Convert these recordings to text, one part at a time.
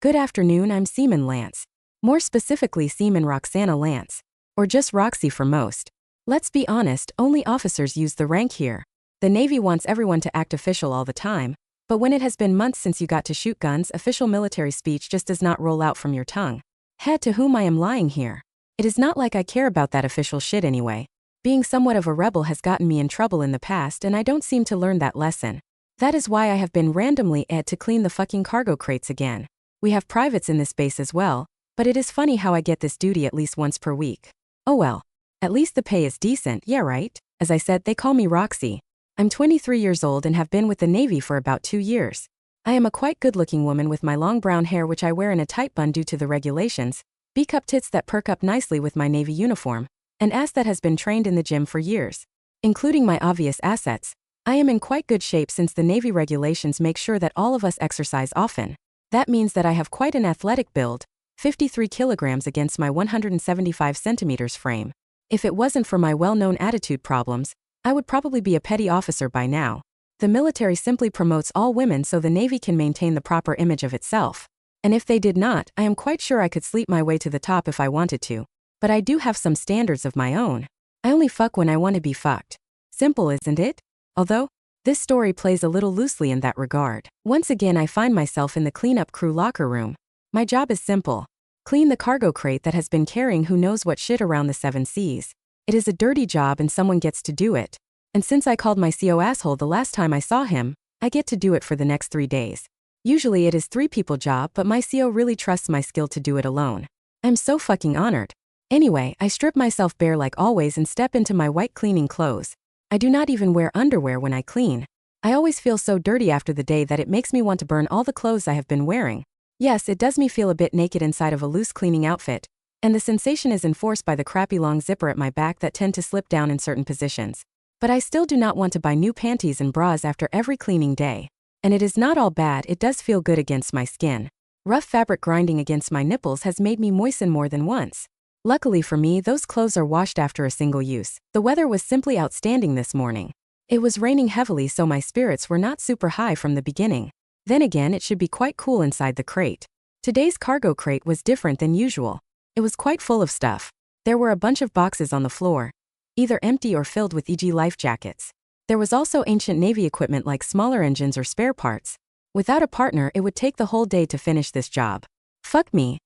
Good afternoon, I'm Seaman Lance. More specifically Seaman Roxana Lance. Or just Roxy for most. Let's be honest, only officers use the rank here. The Navy wants everyone to act official all the time, but when it has been months since you got to shoot guns, official military speech just does not roll out from your tongue. Head to whom I am lying here. It is not like I care about that official shit anyway. Being somewhat of a rebel has gotten me in trouble in the past and I don't seem to learn that lesson. That is why I have been randomly asked to clean the fucking cargo crates again. We have privates in this base as well, but it is funny how I get this duty at least once per week. Oh well. At least the pay is decent, yeah right? As I said, they call me Roxy. I'm 23 years old and have been with the Navy for about 2 years. I am a quite good-looking woman with my long brown hair which I wear in a tight bun due to the regulations, B-cup tits that perk up nicely with my Navy uniform, and ass that has been trained in the gym for years. Including my obvious assets, I am in quite good shape since the Navy regulations make sure that all of us exercise often. That means that I have quite an athletic build, 53 kilograms against my 175 centimeters frame. If it wasn't for my well-known attitude problems, I would probably be a petty officer by now. The military simply promotes all women so the Navy can maintain the proper image of itself. And if they did not, I am quite sure I could sleep my way to the top if I wanted to. But I do have some standards of my own. I only fuck when I want to be fucked. Simple, isn't it? Although, this story plays a little loosely in that regard. Once again I find myself in the cleanup crew locker room. My job is simple. Clean the cargo crate that has been carrying who knows what shit around the 7 seas. It is a dirty job and someone gets to do it. And since I called my CO asshole the last time I saw him, I get to do it for the next 3 days. Usually it is 3 people job but my CO really trusts my skill to do it alone. I'm so fucking honored. Anyway, I strip myself bare like always and step into my white cleaning clothes. I do not even wear underwear when I clean. I always feel so dirty after the day that it makes me want to burn all the clothes I have been wearing. Yes, it does me feel a bit naked inside of a loose cleaning outfit, and the sensation is enforced by the crappy long zipper at my back that tend to slip down in certain positions. But I still do not want to buy new panties and bras after every cleaning day. And it is not all bad, it does feel good against my skin. Rough fabric grinding against my nipples has made me moisten more than once. Luckily for me, those clothes are washed after a single use. The weather was simply outstanding this morning. It was raining heavily so my spirits were not super high from the beginning. Then again, it should be quite cool inside the crate. Today's cargo crate was different than usual. It was quite full of stuff. There were a bunch of boxes on the floor, either empty or filled with e.g. life jackets. There was also ancient Navy equipment like smaller engines or spare parts. Without a partner, it would take the whole day to finish this job. Fuck me.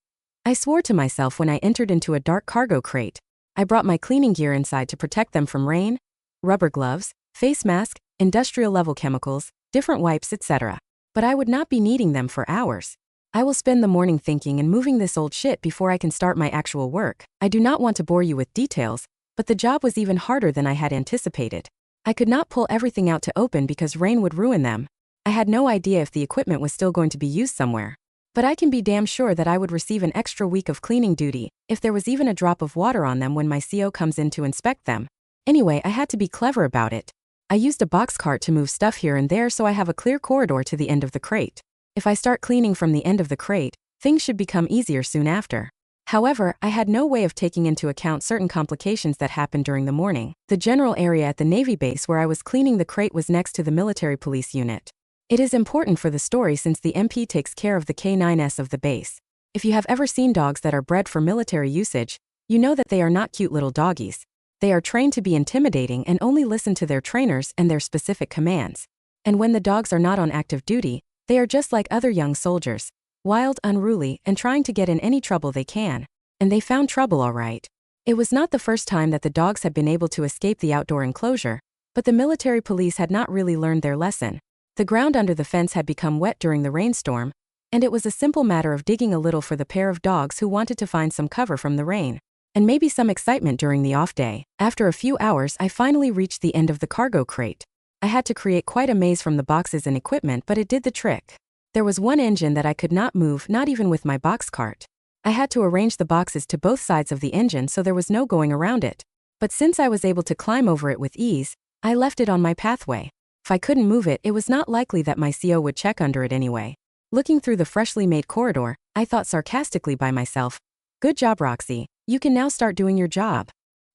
I swore to myself when I entered into a dark cargo crate. I brought my cleaning gear inside to protect them from rain, rubber gloves, face mask, industrial level chemicals, different wipes, etc. But I would not be needing them for hours. I will spend the morning thinking and moving this old shit before I can start my actual work. I do not want to bore you with details, but the job was even harder than I had anticipated. I could not pull everything out to open because rain would ruin them. I had no idea if the equipment was still going to be used somewhere. But I can be damn sure that I would receive an extra week of cleaning duty if there was even a drop of water on them when my CO comes in to inspect them. Anyway, I had to be clever about it. I used a box cart to move stuff here and there so I have a clear corridor to the end of the crate. If I start cleaning from the end of the crate, things should become easier soon after. However, I had no way of taking into account certain complications that happened during the morning. The general area at the Navy base where I was cleaning the crate was next to the military police unit. It is important for the story since the MP takes care of the K9S of the base. If you have ever seen dogs that are bred for military usage, you know that they are not cute little doggies. They are trained to be intimidating and only listen to their trainers and their specific commands. And when the dogs are not on active duty, they are just like other young soldiers. Wild, unruly, and trying to get in any trouble they can. And they found trouble all right. It was not the first time that the dogs had been able to escape the outdoor enclosure, but the military police had not really learned their lesson. The ground under the fence had become wet during the rainstorm, and it was a simple matter of digging a little for the pair of dogs who wanted to find some cover from the rain, and maybe some excitement during the off day. After a few hours, I finally reached the end of the cargo crate. I had to create quite a maze from the boxes and equipment, but it did the trick. There was one engine that I could not move, not even with my box cart. I had to arrange the boxes to both sides of the engine so there was no going around it. But since I was able to climb over it with ease, I left it on my pathway. If I couldn't move it, it was not likely that my CO would check under it anyway. Looking through the freshly made corridor, I thought sarcastically by myself, "Good job, Roxy. You can now start doing your job."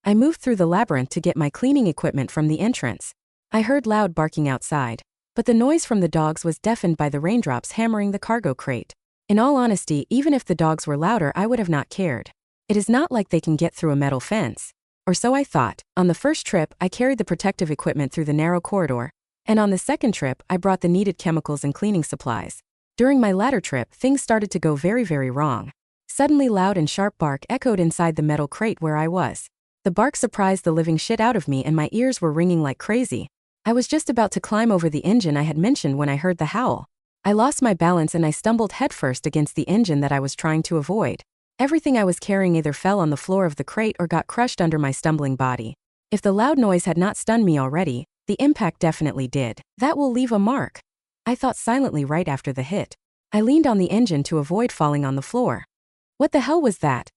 I moved through the labyrinth to get my cleaning equipment from the entrance. I heard loud barking outside, but the noise from the dogs was deafened by the raindrops hammering the cargo crate. In all honesty, even if the dogs were louder, I would have not cared. It is not like they can get through a metal fence. Or so I thought. On the first trip, I carried the protective equipment through the narrow corridor, and on the second trip, I brought the needed chemicals and cleaning supplies. During my latter trip, things started to go very, very wrong. Suddenly loud and sharp bark echoed inside the metal crate where I was. The bark surprised the living shit out of me and my ears were ringing like crazy. I was just about to climb over the engine I had mentioned when I heard the howl. I lost my balance and I stumbled headfirst against the engine that I was trying to avoid. Everything I was carrying either fell on the floor of the crate or got crushed under my stumbling body. If the loud noise had not stunned me already, the impact definitely did. That will leave a mark, I thought silently right after the hit. I leaned on the engine to avoid falling on the floor. What the hell was that?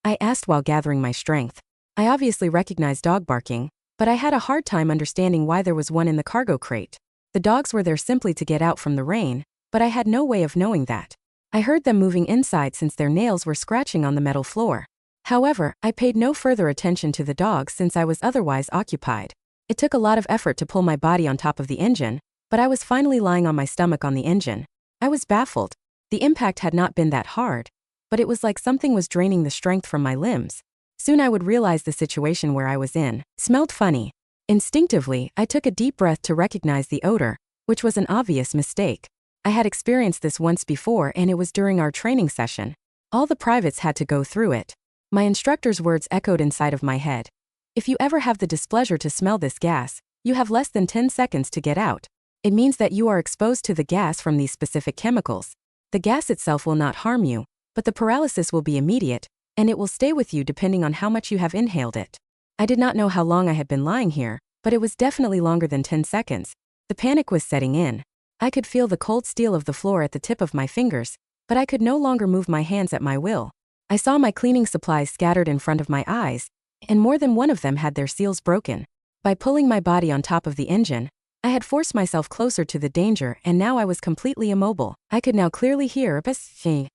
I asked while gathering my strength. I obviously recognized dog barking, but I had a hard time understanding why there was one in the cargo crate. The dogs were there simply to get out from the rain, but I had no way of knowing that. I heard them moving inside since their nails were scratching on the metal floor. However, I paid no further attention to the dogs since I was otherwise occupied. It took a lot of effort to pull my body on top of the engine, but I was finally lying on my stomach on the engine. I was baffled. The impact had not been that hard, but it was like something was draining the strength from my limbs. Soon I would realize the situation where I was in smelled funny. Instinctively, I took a deep breath to recognize the odor, which was an obvious mistake. I had experienced this once before and it was during our training session. All the privates had to go through it. My instructor's words echoed inside of my head. If you ever have the displeasure to smell this gas, you have less than 10 seconds to get out. It means that you are exposed to the gas from these specific chemicals. The gas itself will not harm you, but the paralysis will be immediate, and it will stay with you depending on how much you have inhaled it. I did not know how long I had been lying here, but it was definitely longer than 10 seconds. The panic was setting in. I could feel the cold steel of the floor at the tip of my fingers, but I could no longer move my hands at my will. I saw my cleaning supplies scattered in front of my eyes, and more than one of them had their seals broken. By pulling my body on top of the engine, I had forced myself closer to the danger and now I was completely immobile. I could now clearly hear a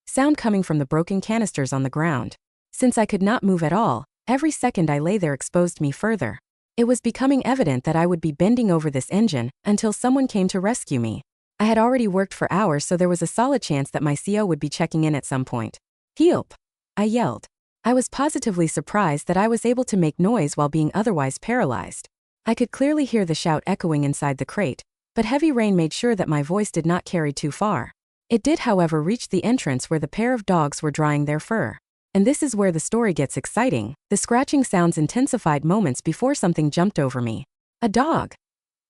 sound coming from the broken canisters on the ground. Since I could not move at all, every second I lay there exposed me further. It was becoming evident that I would be bending over this engine until someone came to rescue me. I had already worked for hours, so there was a solid chance that my CO would be checking in at some point. Help! I yelled. I was positively surprised that I was able to make noise while being otherwise paralyzed. I could clearly hear the shout echoing inside the crate, but heavy rain made sure that my voice did not carry too far. It did, however, reach the entrance where the pair of dogs were drying their fur. And this is where the story gets exciting. The scratching sounds intensified moments before something jumped over me. A dog?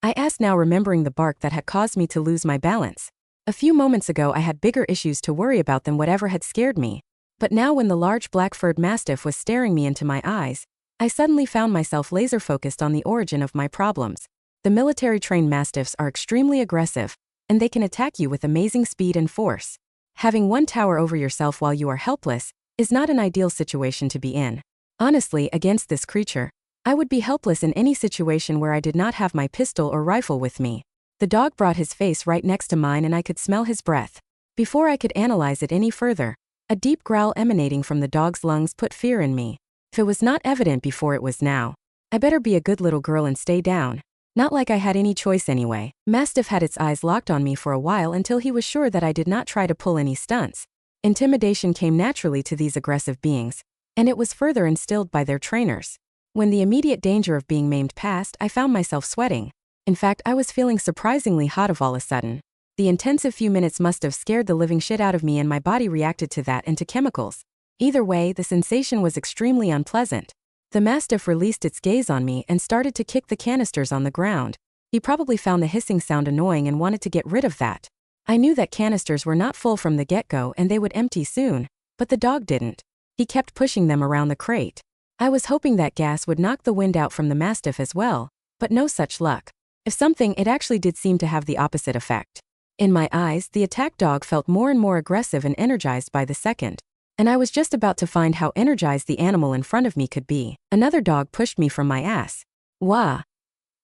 I asked, now remembering the bark that had caused me to lose my balance. A few moments ago I had bigger issues to worry about than whatever had scared me. But now when the large black-furred mastiff was staring me into my eyes, I suddenly found myself laser-focused on the origin of my problems. The military-trained mastiffs are extremely aggressive, and they can attack you with amazing speed and force. Having one tower over yourself while you are helpless is not an ideal situation to be in. Honestly, against this creature, I would be helpless in any situation where I did not have my pistol or rifle with me. The dog brought his face right next to mine and I could smell his breath. Before I could analyze it any further, a deep growl emanating from the dog's lungs put fear in me. If it was not evident before, it was now. I better be a good little girl and stay down. Not like I had any choice anyway. Mastiff had its eyes locked on me for a while until he was sure that I did not try to pull any stunts. Intimidation came naturally to these aggressive beings, and it was further instilled by their trainers. When the immediate danger of being maimed passed, I found myself sweating. In fact, I was feeling surprisingly hot all of a sudden. The intensive few minutes must have scared the living shit out of me and my body reacted to that and to chemicals. Either way, the sensation was extremely unpleasant. The mastiff released its gaze on me and started to kick the canisters on the ground. He probably found the hissing sound annoying and wanted to get rid of that. I knew that canisters were not full from the get-go and they would empty soon, but the dog didn't. He kept pushing them around the crate. I was hoping that gas would knock the wind out from the mastiff as well, but no such luck. If something, it actually did seem to have the opposite effect. In my eyes, the attack dog felt more and more aggressive and energized by the second. And I was just about to find how energized the animal in front of me could be. Another dog pushed me from my ass. Wah!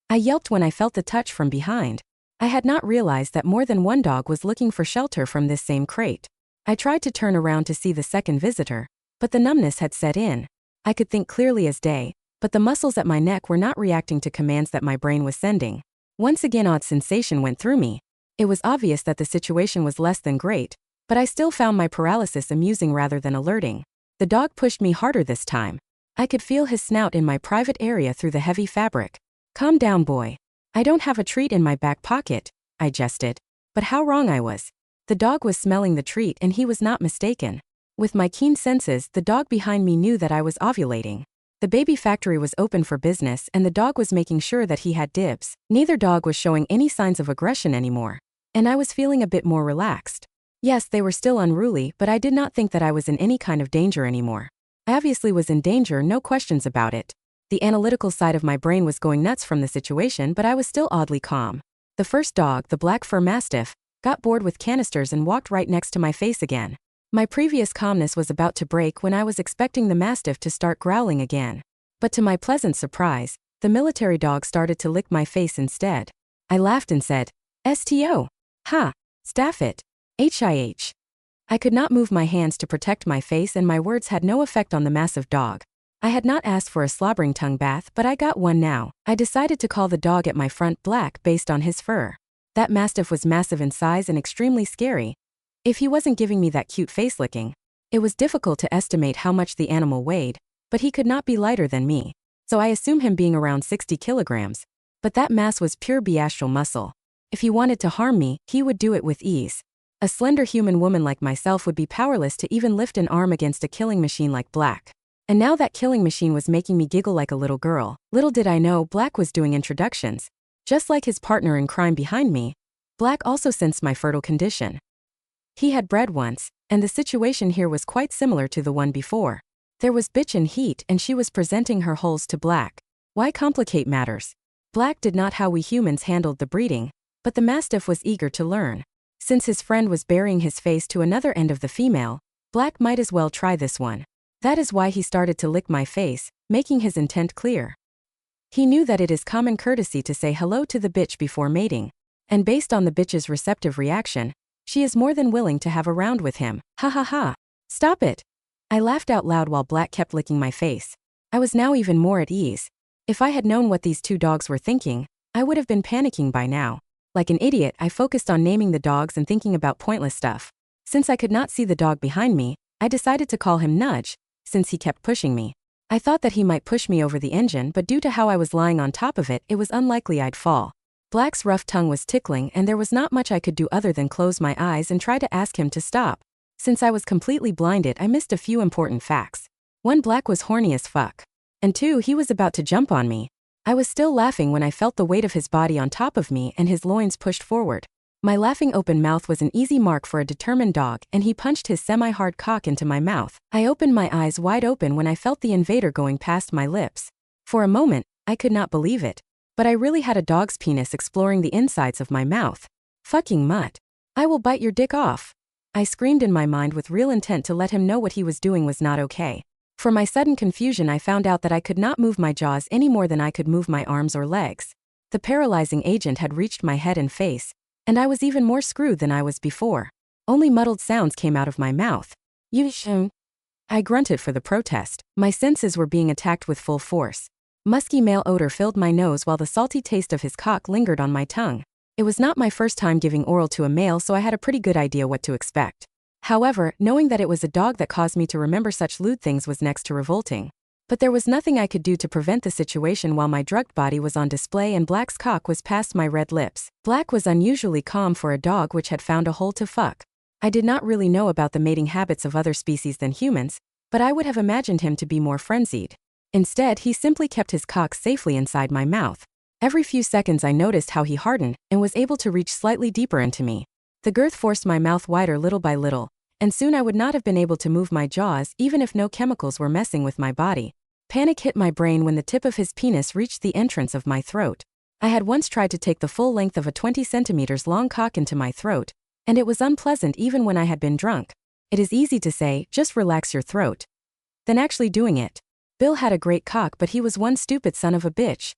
I yelped when I felt the touch from behind. I had not realized that more than one dog was looking for shelter from this same crate. I tried to turn around to see the second visitor, but the numbness had set in. I could think clearly as day, but the muscles at my neck were not reacting to commands that my brain was sending. Once again, odd sensation went through me. It was obvious that the situation was less than great, But I still found my paralysis amusing rather than alerting. The dog pushed me harder this time. I could feel his snout in my private area through the heavy fabric. Calm down, boy. I don't have a treat in my back pocket, I jested. But how wrong I was. The dog was smelling the treat and he was not mistaken. With my keen senses, the dog behind me knew that I was ovulating. The baby factory was open for business and the dog was making sure that he had dibs. Neither dog was showing any signs of aggression anymore. And I was feeling a bit more relaxed. Yes, they were still unruly, but I did not think that I was in any kind of danger anymore. I obviously was in danger, no questions about it. The analytical side of my brain was going nuts from the situation, but I was still oddly calm. The first dog, the black fur mastiff, got bored with canisters and walked right next to my face again. My previous calmness was about to break when I was expecting the mastiff to start growling again. But to my pleasant surprise, the military dog started to lick my face instead. I laughed and said, "STO. Ha. Staff it. HIH. I could not move my hands to protect my face and my words had no effect on the massive dog. I had not asked for a slobbering tongue bath, but I got one now. I decided to call the dog at my front Black based on his fur. That mastiff was massive in size and extremely scary. If he wasn't giving me that cute face licking, it was difficult to estimate how much the animal weighed, but he could not be lighter than me, so I assume him being around 60 kilograms. But that mass was pure bestial muscle. If he wanted to harm me, he would do it with ease. A slender human woman like myself would be powerless to even lift an arm against a killing machine like Black. And now that killing machine was making me giggle like a little girl. Little did I know Black was doing introductions. Just like his partner in crime behind me, Black also sensed my fertile condition. He had bred once, and the situation here was quite similar to the one before. There was bitch and heat and she was presenting her holes to Black. Why complicate matters? Black did not how we humans handled the breeding, but the mastiff was eager to learn. Since his friend was burying his face to another end of the female, Black might as well try this one. That is why he started to lick my face, making his intent clear. He knew that it is common courtesy to say hello to the bitch before mating, and based on the bitch's receptive reaction, she is more than willing to have a round with him. Ha ha ha. Stop it. I laughed out loud while Black kept licking my face. I was now even more at ease. If I had known what these two dogs were thinking, I would have been panicking by now. Like an idiot, I focused on naming the dogs and thinking about pointless stuff. Since I could not see the dog behind me, I decided to call him Nudge, since he kept pushing me. I thought that he might push me over the engine, but due to how I was lying on top of it, it was unlikely I'd fall. Black's rough tongue was tickling and there was not much I could do other than close my eyes and try to ask him to stop. Since I was completely blinded, I missed a few important facts. 1. Black was horny as fuck. And 2. He was about to jump on me. I was still laughing when I felt the weight of his body on top of me and his loins pushed forward. My laughing open mouth was an easy mark for a determined dog and he punched his semi-hard cock into my mouth. I opened my eyes wide open when I felt the invader going past my lips. For a moment, I could not believe it. But I really had a dog's penis exploring the insides of my mouth. Fucking mutt. I will bite your dick off. I screamed in my mind with real intent to let him know what he was doing was not okay. For my sudden confusion, I found out that I could not move my jaws any more than I could move my arms or legs. The paralyzing agent had reached my head and face, and I was even more screwed than I was before. Only muddled sounds came out of my mouth. I grunted for the protest. My senses were being attacked with full force. Musky male odor filled my nose while the salty taste of his cock lingered on my tongue. It was not my first time giving oral to a male, so I had a pretty good idea what to expect. However, knowing that it was a dog that caused me to remember such lewd things was next to revolting. But there was nothing I could do to prevent the situation while my drugged body was on display and Black's cock was past my red lips. Black was unusually calm for a dog which had found a hole to fuck. I did not really know about the mating habits of other species than humans, but I would have imagined him to be more frenzied. Instead, he simply kept his cock safely inside my mouth. Every few seconds I noticed how he hardened and was able to reach slightly deeper into me. The girth forced my mouth wider little by little, and soon I would not have been able to move my jaws even if no chemicals were messing with my body. Panic hit my brain when the tip of his penis reached the entrance of my throat. I had once tried to take the full length of a 20 centimeters long cock into my throat, and it was unpleasant even when I had been drunk. It is easy to say, just relax your throat, than actually doing it. Bill had a great cock, but he was one stupid son of a bitch.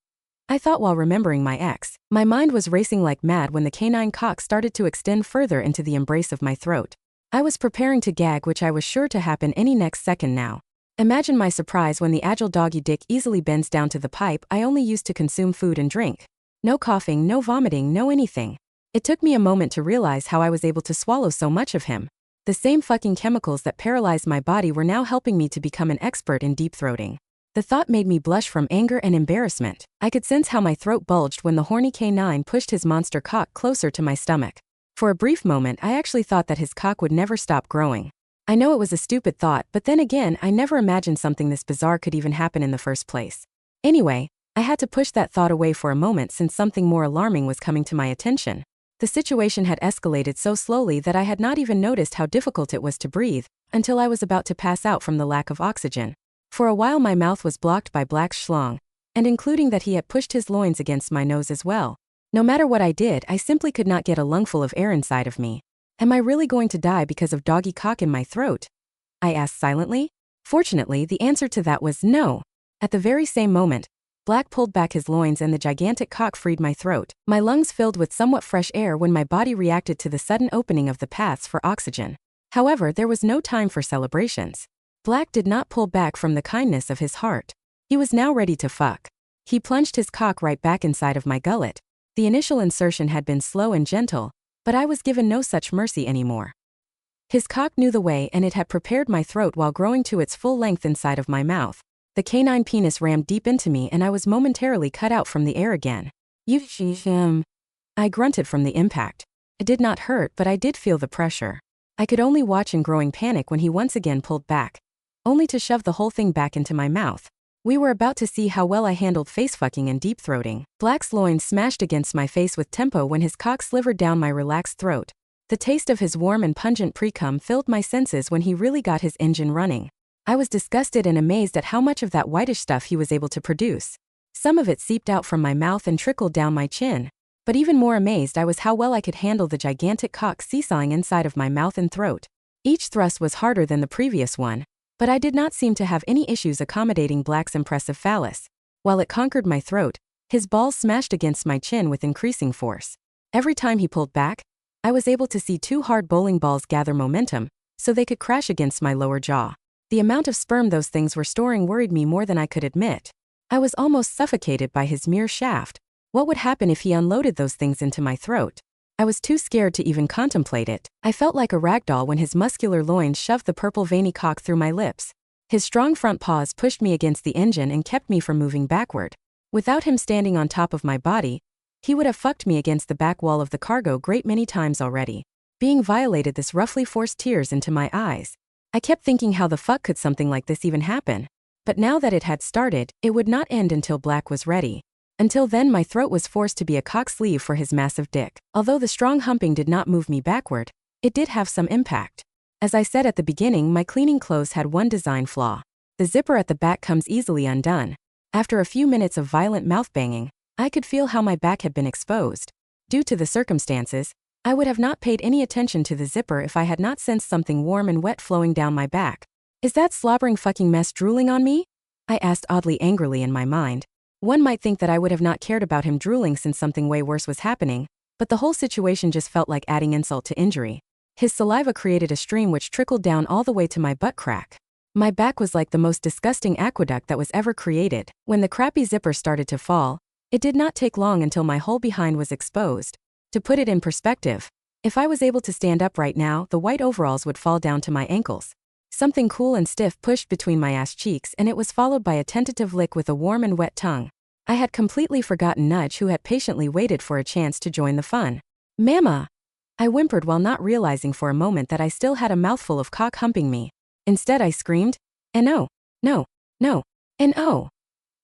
I thought while remembering my ex. My mind was racing like mad when the canine cock started to extend further into the embrace of my throat. I was preparing to gag, which I was sure to happen any next second now. Imagine my surprise when the agile doggy dick easily bends down to the pipe I only used to consume food and drink. No coughing, no vomiting, no anything. It took me a moment to realize how I was able to swallow so much of him. The same fucking chemicals that paralyzed my body were now helping me to become an expert in deep-throating. The thought made me blush from anger and embarrassment. I could sense how my throat bulged when the horny canine pushed his monster cock closer to my stomach. For a brief moment, I actually thought that his cock would never stop growing. I know it was a stupid thought, but then again, I never imagined something this bizarre could even happen in the first place. Anyway, I had to push that thought away for a moment since something more alarming was coming to my attention. The situation had escalated so slowly that I had not even noticed how difficult it was to breathe, until I was about to pass out from the lack of oxygen. For a while my mouth was blocked by Black's schlong, and including that he had pushed his loins against my nose as well. No matter what I did, I simply could not get a lungful of air inside of me. Am I really going to die because of doggy cock in my throat? I asked silently. Fortunately, the answer to that was no. At the very same moment, Black pulled back his loins and the gigantic cock freed my throat. My lungs filled with somewhat fresh air when my body reacted to the sudden opening of the paths for oxygen. However, there was no time for celebrations. Black did not pull back from the kindness of his heart. He was now ready to fuck. He plunged his cock right back inside of my gullet. The initial insertion had been slow and gentle, but I was given no such mercy anymore. His cock knew the way and it had prepared my throat while growing to its full length inside of my mouth. The canine penis rammed deep into me and I was momentarily cut out from the air again. I grunted from the impact. It did not hurt, but I did feel the pressure. I could only watch in growing panic when he once again pulled back, only to shove the whole thing back into my mouth. We were about to see how well I handled face-fucking and deep-throating. Black's loins smashed against my face with tempo when his cock slivered down my relaxed throat. The taste of his warm and pungent pre-cum filled my senses when he really got his engine running. I was disgusted and amazed at how much of that whitish stuff he was able to produce. Some of it seeped out from my mouth and trickled down my chin. But even more amazed I was how well I could handle the gigantic cock seesawing inside of my mouth and throat. Each thrust was harder than the previous one, but I did not seem to have any issues accommodating Black's impressive phallus. While it conquered my throat, his balls smashed against my chin with increasing force. Every time he pulled back, I was able to see two hard bowling balls gather momentum, so they could crash against my lower jaw. The amount of sperm those things were storing worried me more than I could admit. I was almost suffocated by his mere shaft. What would happen if he unloaded those things into my throat? I was too scared to even contemplate it. I felt like a ragdoll when his muscular loins shoved the purple veiny cock through my lips. His strong front paws pushed me against the engine and kept me from moving backward. Without him standing on top of my body, he would have fucked me against the back wall of the cargo great many times already. Being violated, this roughly forced tears into my eyes. I kept thinking how the fuck could something like this even happen? But now that it had started, it would not end until Black was ready. Until then my throat was forced to be a cock sleeve for his massive dick. Although the strong humping did not move me backward, it did have some impact. As I said at the beginning, my cleaning clothes had one design flaw. The zipper at the back comes easily undone. After a few minutes of violent mouth banging, I could feel how my back had been exposed. Due to the circumstances, I would have not paid any attention to the zipper if I had not sensed something warm and wet flowing down my back. Is that slobbering fucking mess drooling on me? I asked oddly angrily in my mind. One might think that I would have not cared about him drooling since something way worse was happening, but the whole situation just felt like adding insult to injury. His saliva created a stream which trickled down all the way to my butt crack. My back was like the most disgusting aqueduct that was ever created. When the crappy zipper started to fall, it did not take long until my whole behind was exposed. To put it in perspective, if I was able to stand up right now, the white overalls would fall down to my ankles. Something cool and stiff pushed between my ass cheeks and it was followed by a tentative lick with a warm and wet tongue. I had completely forgotten Nudge, who had patiently waited for a chance to join the fun. "Mama!" I whimpered while not realizing for a moment that I still had a mouthful of cock humping me. Instead I screamed, "N-O, no, no, N-O."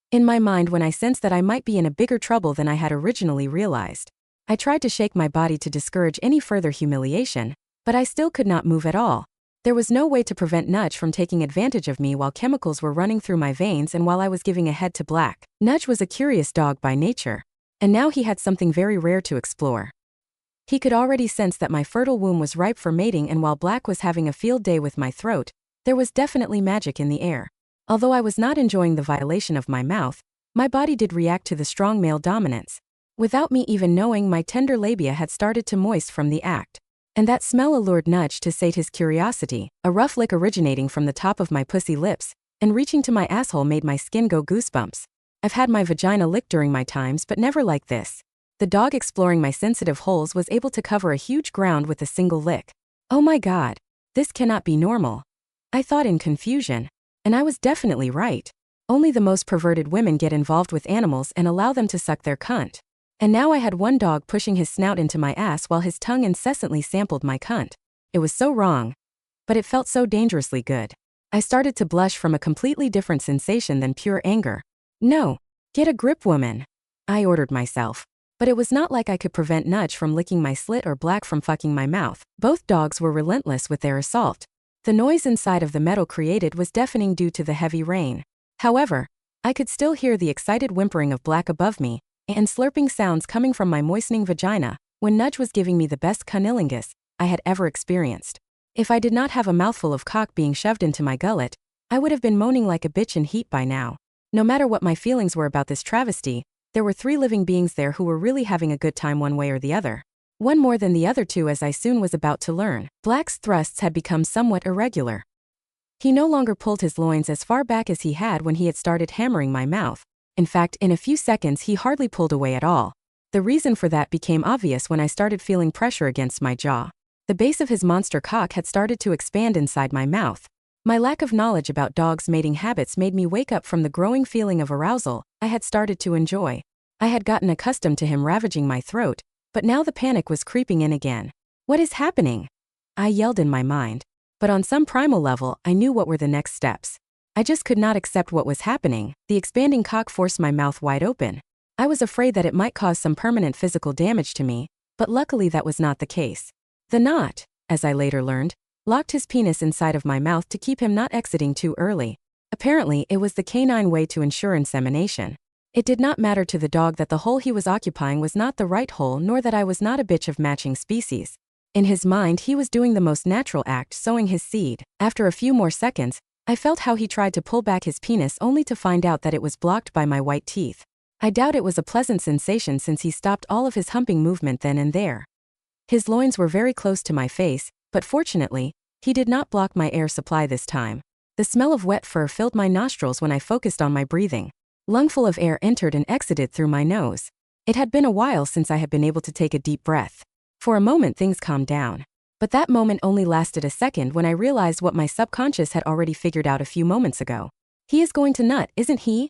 In my mind when I sensed that I might be in a bigger trouble than I had originally realized. I tried to shake my body to discourage any further humiliation, but I still could not move at all. There was no way to prevent Nudge from taking advantage of me while chemicals were running through my veins and while I was giving a head to Black. Nudge was a curious dog by nature, and now he had something very rare to explore. He could already sense that my fertile womb was ripe for mating, and while Black was having a field day with my throat, there was definitely magic in the air. Although I was not enjoying the violation of my mouth, my body did react to the strong male dominance. Without me even knowing, my tender labia had started to moist from the act. And that smell allured Nudge to sate his curiosity. A rough lick originating from the top of my pussy lips and reaching to my asshole made my skin go goosebumps. I've had my vagina licked during my times, but never like this. The dog exploring my sensitive holes was able to cover a huge ground with a single lick. Oh my god. This cannot be normal. I thought in confusion. And I was definitely right. Only the most perverted women get involved with animals and allow them to suck their cunt. And now I had one dog pushing his snout into my ass while his tongue incessantly sampled my cunt. It was so wrong. But it felt so dangerously good. I started to blush from a completely different sensation than pure anger. No. Get a grip, woman. I ordered myself. But it was not like I could prevent Nudge from licking my slit or Black from fucking my mouth. Both dogs were relentless with their assault. The noise inside of the metal created was deafening due to the heavy rain. However, I could still hear the excited whimpering of Black above me, and slurping sounds coming from my moistening vagina, when Nudge was giving me the best cunnilingus I had ever experienced. If I did not have a mouthful of cock being shoved into my gullet, I would have been moaning like a bitch in heat by now. No matter what my feelings were about this travesty, there were 3 living beings there who were really having a good time one way or the other. One more than the other 2, as I soon was about to learn. Black's thrusts had become somewhat irregular. He no longer pulled his loins as far back as he had when he had started hammering my mouth. In fact, in a few seconds he hardly pulled away at all. The reason for that became obvious when I started feeling pressure against my jaw. The base of his monster cock had started to expand inside my mouth. My lack of knowledge about dogs' mating habits made me wake up from the growing feeling of arousal I had started to enjoy. I had gotten accustomed to him ravaging my throat, but now the panic was creeping in again. What is happening? I yelled in my mind. But on some primal level, I knew what were the next steps. I just could not accept what was happening. The expanding cock forced my mouth wide open. I was afraid that it might cause some permanent physical damage to me, but luckily that was not the case. The knot, as I later learned, locked his penis inside of my mouth to keep him not exiting too early. Apparently, it was the canine way to ensure insemination. It did not matter to the dog that the hole he was occupying was not the right hole, nor that I was not a bitch of matching species. In his mind, he was doing the most natural act, sowing his seed. After a few more seconds, I felt how he tried to pull back his penis only to find out that it was blocked by my white teeth. I doubt it was a pleasant sensation since he stopped all of his humping movement then and there. His loins were very close to my face, but fortunately, he did not block my air supply this time. The smell of wet fur filled my nostrils when I focused on my breathing. Lungful of air entered and exited through my nose. It had been a while since I had been able to take a deep breath. For a moment things calmed down. But that moment only lasted a second when I realized what my subconscious had already figured out a few moments ago. He is going to nut, isn't he?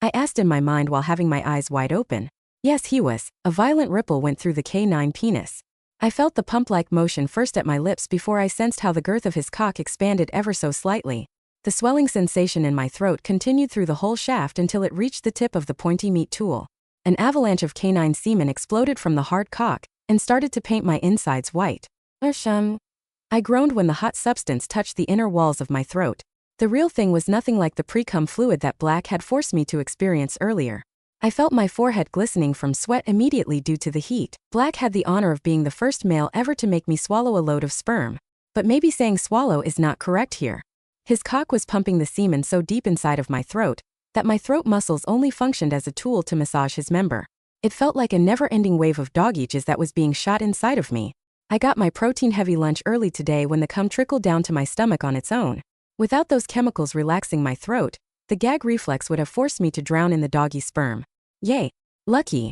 I asked in my mind while having my eyes wide open. Yes, he was. A violent ripple went through the canine penis. I felt the pump-like motion first at my lips before I sensed how the girth of his cock expanded ever so slightly. The swelling sensation in my throat continued through the whole shaft until it reached the tip of the pointy meat tool. An avalanche of canine semen exploded from the hard cock and started to paint my insides white. I groaned when the hot substance touched the inner walls of my throat. The real thing was nothing like the pre-cum fluid that Black had forced me to experience earlier. I felt my forehead glistening from sweat immediately due to the heat. Black had the honor of being the first male ever to make me swallow a load of sperm. But maybe saying swallow is not correct here. His cock was pumping the semen so deep inside of my throat that my throat muscles only functioned as a tool to massage his member. It felt like a never-ending wave of dog eaches that was being shot inside of me. I got my protein-heavy lunch early today when the cum trickled down to my stomach on its own. Without those chemicals relaxing my throat, the gag reflex would have forced me to drown in the doggy sperm. Yay. Lucky.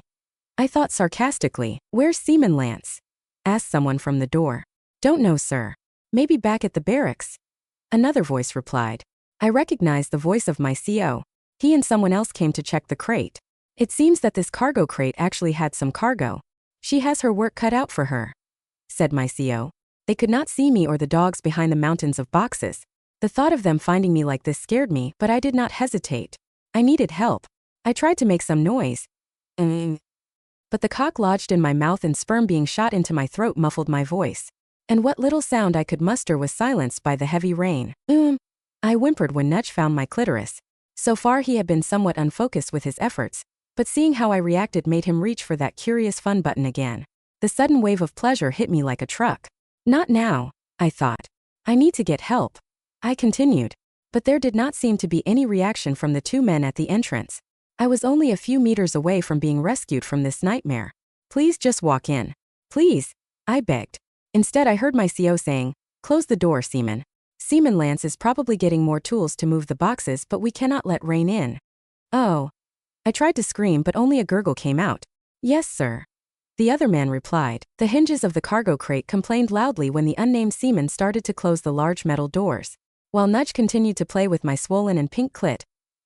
I thought sarcastically. Where's Seaman Lance? Asked someone from the door. Don't know, sir. Maybe back at the barracks. Another voice replied. I recognized the voice of my CO. He and someone else came to check the crate. It seems that this cargo crate actually had some cargo. She has her work cut out for her, said my CO. They could not see me or the dogs behind the mountains of boxes. The thought of them finding me like this scared me, but I did not hesitate. I needed help. I tried to make some noise. But the cock lodged in my mouth and sperm being shot into my throat muffled my voice. And what little sound I could muster was silenced by the heavy rain. I whimpered when Nudge found my clitoris. So far he had been somewhat unfocused with his efforts, but seeing how I reacted made him reach for that curious fun button again. The sudden wave of pleasure hit me like a truck. Not now, I thought. I need to get help. I continued. But there did not seem to be any reaction from the 2 men at the entrance. I was only a few meters away from being rescued from this nightmare. Please just walk in. Please, I begged. Instead I heard my CO saying, close the door, Seaman. Seaman Lance is probably getting more tools to move the boxes, but we cannot let rain in. Oh. I tried to scream but only a gurgle came out. Yes, sir. The other man replied. The hinges of the cargo crate complained loudly when the unnamed seaman started to close the large metal doors. While Nudge continued to play with my swollen and pink clit,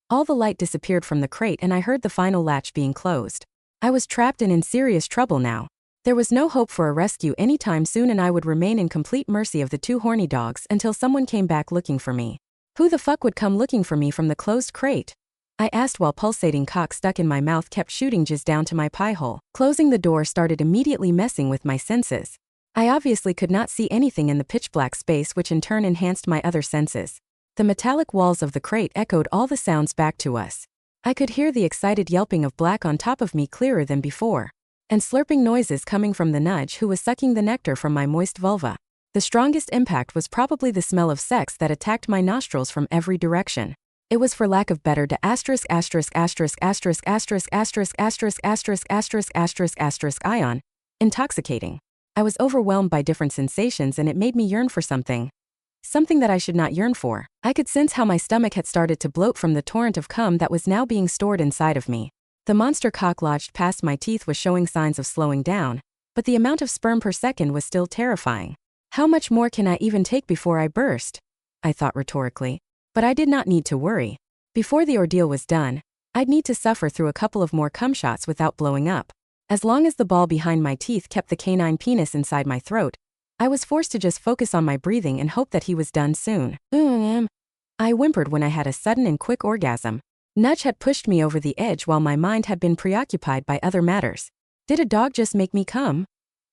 all the light disappeared from the crate and I heard the final latch being closed. I was trapped and in serious trouble now. There was no hope for a rescue anytime soon and I would remain in complete mercy of the two horny dogs until someone came back looking for me. Who the fuck would come looking for me from the closed crate? I asked while pulsating cock stuck in my mouth kept shooting jizz down to my pie hole. Closing the door started immediately messing with my senses. I obviously could not see anything in the pitch black space, which in turn enhanced my other senses. The metallic walls of the crate echoed all the sounds back to us. I could hear the excited yelping of Black on top of me clearer than before, and slurping noises coming from the Nudge who was sucking the nectar from my moist vulva. The strongest impact was probably the smell of sex that attacked my nostrils from every direction. It was, for lack of better, to ion, intoxicating. I was overwhelmed by different sensations and it made me yearn for something. Something that I should not yearn for. I could sense how my stomach had started to bloat from the torrent of cum that was now being stored inside of me. The monster cock lodged past my teeth was showing signs of slowing down, but the amount of sperm per second was still terrifying. How much more can I even take before I burst? I thought rhetorically. But I did not need to worry. Before the ordeal was done, I'd need to suffer through a couple of more cum shots without blowing up. As long as the ball behind my teeth kept the canine penis inside my throat, I was forced to just focus on my breathing and hope that he was done soon. I whimpered when I had a sudden and quick orgasm. Nudge had pushed me over the edge while my mind had been preoccupied by other matters. Did a dog just make me come?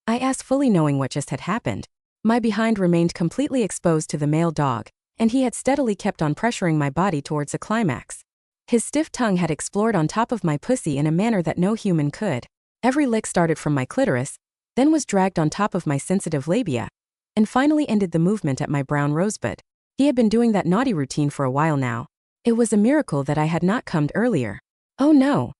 I asked, fully knowing what just had happened. My behind remained completely exposed to the male dog, and he had steadily kept on pressuring my body towards a climax. His stiff tongue had explored on top of my pussy in a manner that no human could. Every lick started from my clitoris, then was dragged on top of my sensitive labia, and finally ended the movement at my brown rosebud. He had been doing that naughty routine for a while now. It was a miracle that I had not cummed earlier. Oh no.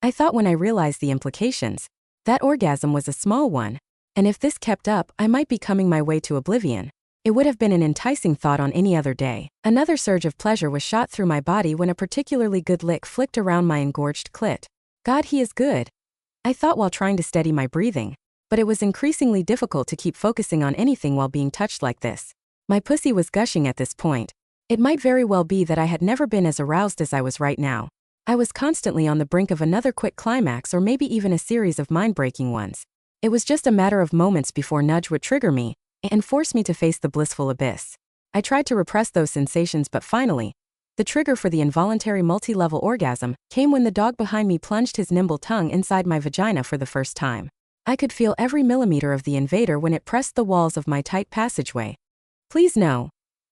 I thought when I realized the implications. That orgasm was a small one, and if this kept up, I might be coming my way to oblivion. It would have been an enticing thought on any other day. Another surge of pleasure was shot through my body when a particularly good lick flicked around my engorged clit. God, he is good, I thought while trying to steady my breathing. But it was increasingly difficult to keep focusing on anything while being touched like this. My pussy was gushing at this point. It might very well be that I had never been as aroused as I was right now. I was constantly on the brink of another quick climax or maybe even a series of mind-breaking ones. It was just a matter of moments before Nudge would trigger me and force me to face the blissful abyss. I tried to repress those sensations, but finally, the trigger for the involuntary multi-level orgasm came when the dog behind me plunged his nimble tongue inside my vagina for the first time. I could feel every millimeter of the invader when it pressed the walls of my tight passageway. Please no,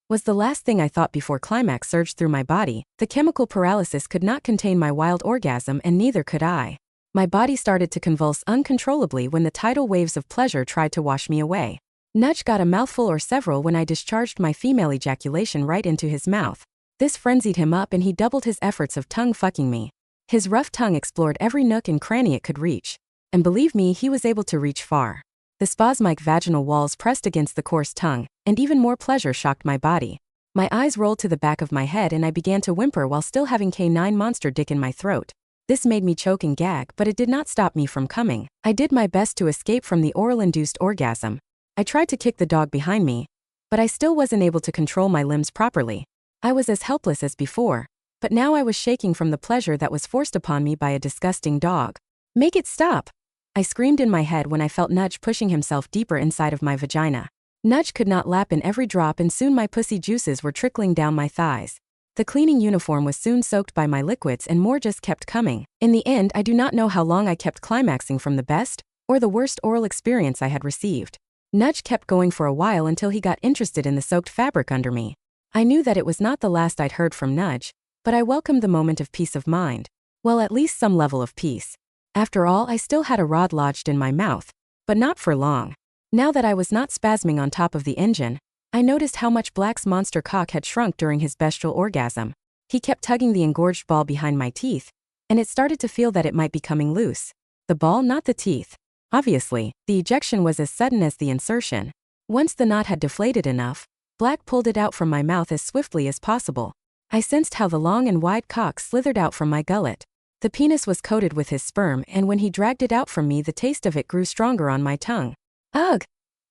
was the last thing I thought before climax surged through my body. The chemical paralysis could not contain my wild orgasm, and neither could I. My body started to convulse uncontrollably when the tidal waves of pleasure tried to wash me away. Nudge got a mouthful or several when I discharged my female ejaculation right into his mouth. This frenzied him up and he doubled his efforts of tongue fucking me. His rough tongue explored every nook and cranny it could reach. And believe me, he was able to reach far. The spasmodic vaginal walls pressed against the coarse tongue, and even more pleasure shocked my body. My eyes rolled to the back of my head and I began to whimper while still having K9 monster dick in my throat. This made me choke and gag, but it did not stop me from coming. I did my best to escape from the oral-induced orgasm. I tried to kick the dog behind me, but I still wasn't able to control my limbs properly. I was as helpless as before, but now I was shaking from the pleasure that was forced upon me by a disgusting dog. Make it stop! I screamed in my head when I felt Nudge pushing himself deeper inside of my vagina. Nudge could not lap in every drop and soon my pussy juices were trickling down my thighs. The cleaning uniform was soon soaked by my liquids and more just kept coming. In the end, I do not know how long I kept climaxing from the best or the worst oral experience I had received. Nudge kept going for a while until he got interested in the soaked fabric under me. I knew that it was not the last I'd heard from Nudge, but I welcomed the moment of peace of mind. Well, at least some level of peace. After all, I still had a rod lodged in my mouth, but not for long. Now that I was not spasming on top of the engine, I noticed how much Black's monster cock had shrunk during his bestial orgasm. He kept tugging the engorged ball behind my teeth, and it started to feel that it might be coming loose. The ball, not the teeth. Obviously, the ejection was as sudden as the insertion. Once the knot had deflated enough, Black pulled it out from my mouth as swiftly as possible. I sensed how the long and wide cock slithered out from my gullet. The penis was coated with his sperm, and when he dragged it out from me, the taste of it grew stronger on my tongue. Ugh!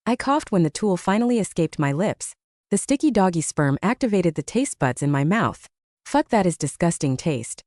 I coughed when the tool finally escaped my lips. The sticky doggy sperm activated the taste buds in my mouth. Fuck, that is disgusting taste.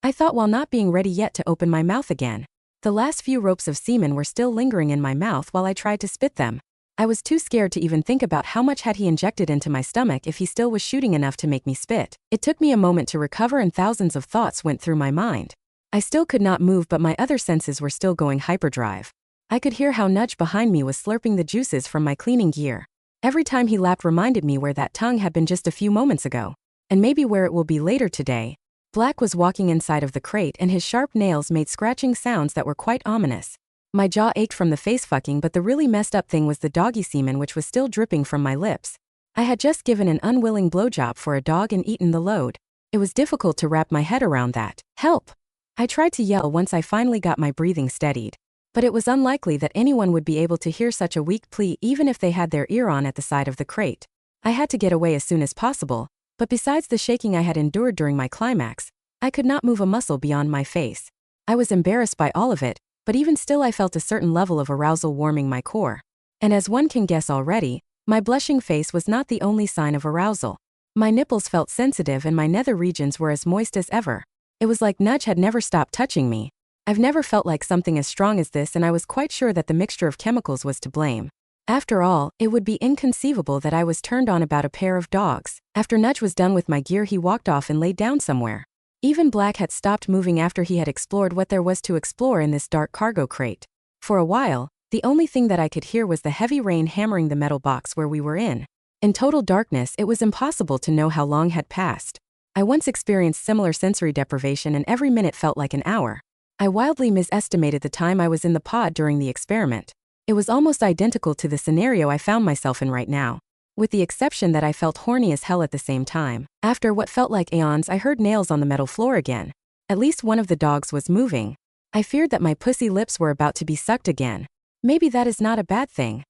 I thought while not being ready yet to open my mouth again. The last few ropes of semen were still lingering in my mouth while I tried to spit them. I was too scared to even think about how much had he injected into my stomach if he still was shooting enough to make me spit. It took me a moment to recover and thousands of thoughts went through my mind. I still could not move, but my other senses were still going hyperdrive. I could hear how Nudge behind me was slurping the juices from my cleaning gear. Every time he lapped reminded me where that tongue had been just a few moments ago. And maybe where it will be later today. Black was walking inside of the crate and his sharp nails made scratching sounds that were quite ominous. My jaw ached from the face fucking, but the really messed up thing was the doggy semen which was still dripping from my lips. I had just given an unwilling blowjob for a dog and eaten the load. It was difficult to wrap my head around that. Help! I tried to yell once I finally got my breathing steadied. But it was unlikely that anyone would be able to hear such a weak plea even if they had their ear on at the side of the crate. I had to get away as soon as possible. But besides the shaking I had endured during my climax, I could not move a muscle beyond my face. I was embarrassed by all of it, but even still I felt a certain level of arousal warming my core. And as one can guess already, my blushing face was not the only sign of arousal. My nipples felt sensitive and my nether regions were as moist as ever. It was like Nudge had never stopped touching me. I've never felt like something as strong as this, and I was quite sure that the mixture of chemicals was to blame. After all, it would be inconceivable that I was turned on about a pair of dogs. After Nudge was done with my gear, he walked off and laid down somewhere. Even Black had stopped moving after he had explored what there was to explore in this dark cargo crate. For a while, the only thing that I could hear was the heavy rain hammering the metal box where we were in. In total darkness, it was impossible to know how long had passed. I once experienced similar sensory deprivation and every minute felt like an hour. I wildly misestimated the time I was in the pod during the experiment. It was almost identical to the scenario I found myself in right now, with the exception that I felt horny as hell at the same time. After what felt like aeons, I heard nails on the metal floor again. At least one of the dogs was moving. I feared that my pussy lips were about to be sucked again. Maybe that is not a bad thing.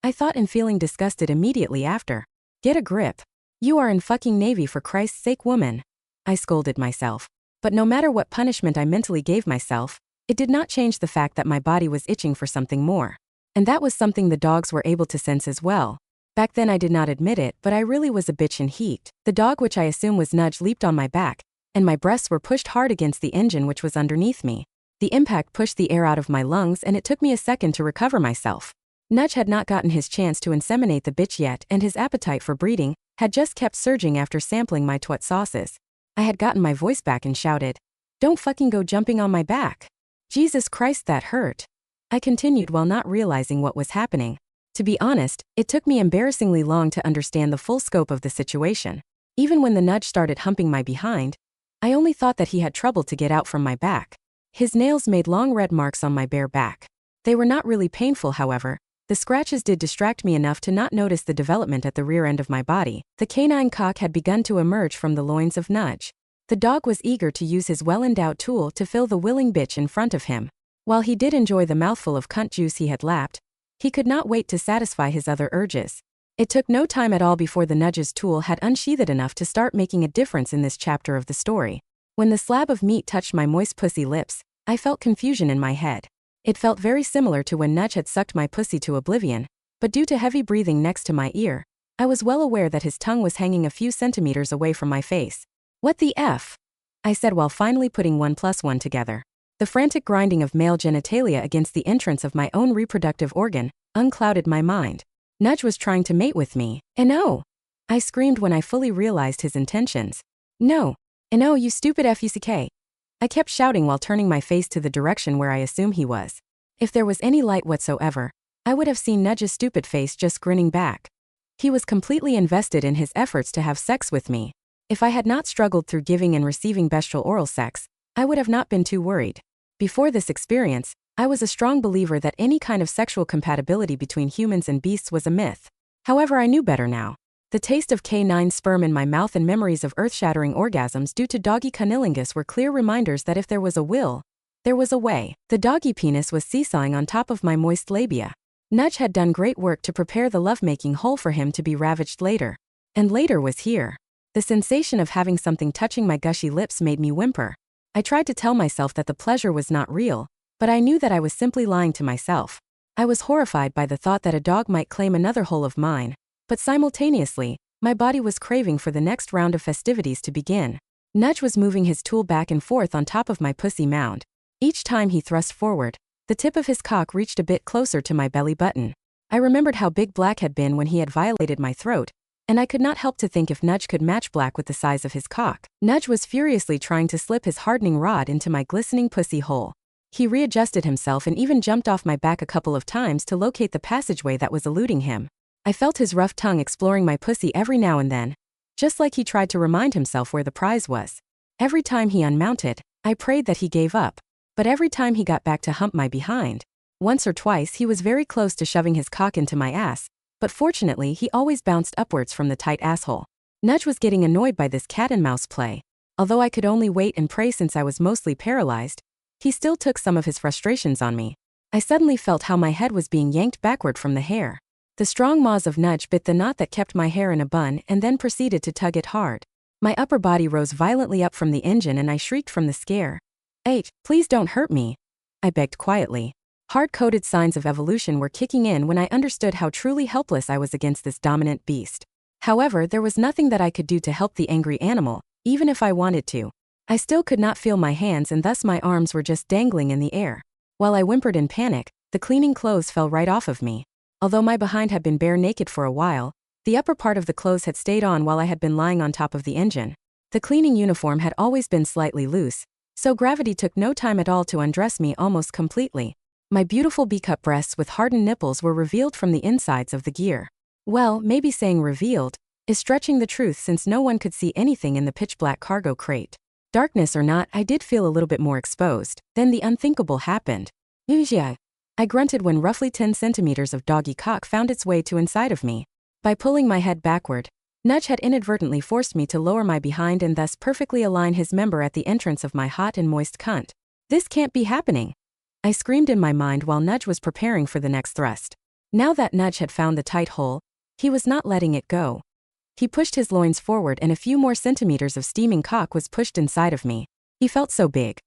I thought, and feeling disgusted immediately after. Get a grip. You are in fucking Navy, for Christ's sake, woman. I scolded myself. But no matter what punishment I mentally gave myself, it did not change the fact that my body was itching for something more. And that was something the dogs were able to sense as well. Back then I did not admit it, but I really was a bitch in heat. The dog, which I assume was Nudge, leaped on my back, and my breasts were pushed hard against the engine which was underneath me. The impact pushed the air out of my lungs and it took me a second to recover myself. Nudge had not gotten his chance to inseminate the bitch yet, and his appetite for breeding had just kept surging after sampling my twat sauces. I had gotten my voice back and shouted, "Don't fucking go jumping on my back. Jesus Christ, that hurt." I continued while not realizing what was happening. To be honest, it took me embarrassingly long to understand the full scope of the situation. Even when the Nudge started humping my behind, I only thought that he had trouble to get out from my back. His nails made long red marks on my bare back. They were not really painful, however. The scratches did distract me enough to not notice the development at the rear end of my body. The canine cock had begun to emerge from the loins of Nudge. The dog was eager to use his well-endowed tool to fill the willing bitch in front of him. While he did enjoy the mouthful of cunt juice he had lapped, he could not wait to satisfy his other urges. It took no time at all before the Nudge's tool had unsheathed enough to start making a difference in this chapter of the story. When the slab of meat touched my moist pussy lips, I felt confusion in my head. It felt very similar to when Nudge had sucked my pussy to oblivion, but due to heavy breathing next to my ear, I was well aware that his tongue was hanging a few centimeters away from my face. "What the F?" I said while finally putting 1 + 1 together. The frantic grinding of male genitalia against the entrance of my own reproductive organ unclouded my mind. Nudge was trying to mate with me. "No!" I screamed when I fully realized his intentions. "No! No, you stupid fuck!" I kept shouting while turning my face to the direction where I assume he was. If there was any light whatsoever, I would have seen Nudge's stupid face just grinning back. He was completely invested in his efforts to have sex with me. If I had not struggled through giving and receiving bestial oral sex, I would have not been too worried. Before this experience, I was a strong believer that any kind of sexual compatibility between humans and beasts was a myth. However, I knew better now. The taste of canine sperm in my mouth and memories of earth-shattering orgasms due to doggy cunnilingus were clear reminders that if there was a will, there was a way. The doggy penis was seesawing on top of my moist labia. Nudge had done great work to prepare the lovemaking hole for him to be ravaged later. And later was here. The sensation of having something touching my gushy lips made me whimper. I tried to tell myself that the pleasure was not real, but I knew that I was simply lying to myself. I was horrified by the thought that a dog might claim another hole of mine, but simultaneously, my body was craving for the next round of festivities to begin. Nudge was moving his tool back and forth on top of my pussy mound. Each time he thrust forward, the tip of his cock reached a bit closer to my belly button. I remembered how big Black had been when he had violated my throat, and I could not help to think if Nudge could match Black with the size of his cock. Nudge was furiously trying to slip his hardening rod into my glistening pussy hole. He readjusted himself and even jumped off my back a couple of times to locate the passageway that was eluding him. I felt his rough tongue exploring my pussy every now and then, just like he tried to remind himself where the prize was. Every time he unmounted, I prayed that he gave up, but every time he got back to hump my behind. Once or twice he was very close to shoving his cock into my ass, but fortunately he always bounced upwards from the tight asshole. Nudge was getting annoyed by this cat and mouse play. Although I could only wait and pray since I was mostly paralyzed, he still took some of his frustrations on me. I suddenly felt how my head was being yanked backward from the hair. The strong maws of Nudge bit the knot that kept my hair in a bun and then proceeded to tug it hard. My upper body rose violently up from the engine and I shrieked from the scare. Please don't hurt me," I begged quietly. Hard-coded signs of evolution were kicking in when I understood how truly helpless I was against this dominant beast. However, there was nothing that I could do to help the angry animal, even if I wanted to. I still could not feel my hands and thus my arms were just dangling in the air. While I whimpered in panic, the cleaning clothes fell right off of me. Although my behind had been bare naked for a while, the upper part of the clothes had stayed on while I had been lying on top of the engine. The cleaning uniform had always been slightly loose, so gravity took no time at all to undress me almost completely. My beautiful B-cup breasts with hardened nipples were revealed from the insides of the gear. Well, maybe saying revealed is stretching the truth since no one could see anything in the pitch-black cargo crate. Darkness or not, I did feel a little bit more exposed. Then the unthinkable happened. I grunted when roughly 10 centimeters of doggy cock found its way to inside of me. By pulling my head backward, Nudge had inadvertently forced me to lower my behind and thus perfectly align his member at the entrance of my hot and moist cunt. This can't be happening, I screamed in my mind while Nudge was preparing for the next thrust. Now that Nudge had found the tight hole, he was not letting it go. He pushed his loins forward and a few more centimeters of steaming cock was pushed inside of me. He felt so big.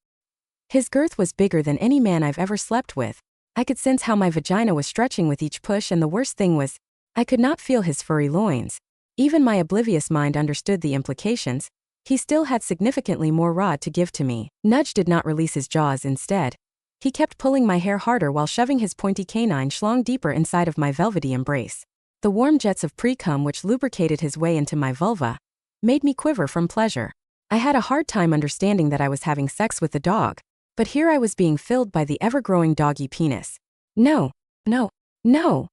His girth was bigger than any man I've ever slept with. I could sense how my vagina was stretching with each push, and the worst thing was, I could not feel his furry loins. Even my oblivious mind understood the implications. He still had significantly more rod to give to me. Nudge did not release his jaws. Instead, he kept pulling my hair harder while shoving his pointy canine schlong deeper inside of my velvety embrace. The warm jets of pre-cum which lubricated his way into my vulva made me quiver from pleasure. I had a hard time understanding that I was having sex with the dog, but here I was being filled by the ever-growing doggy penis. No, no, no,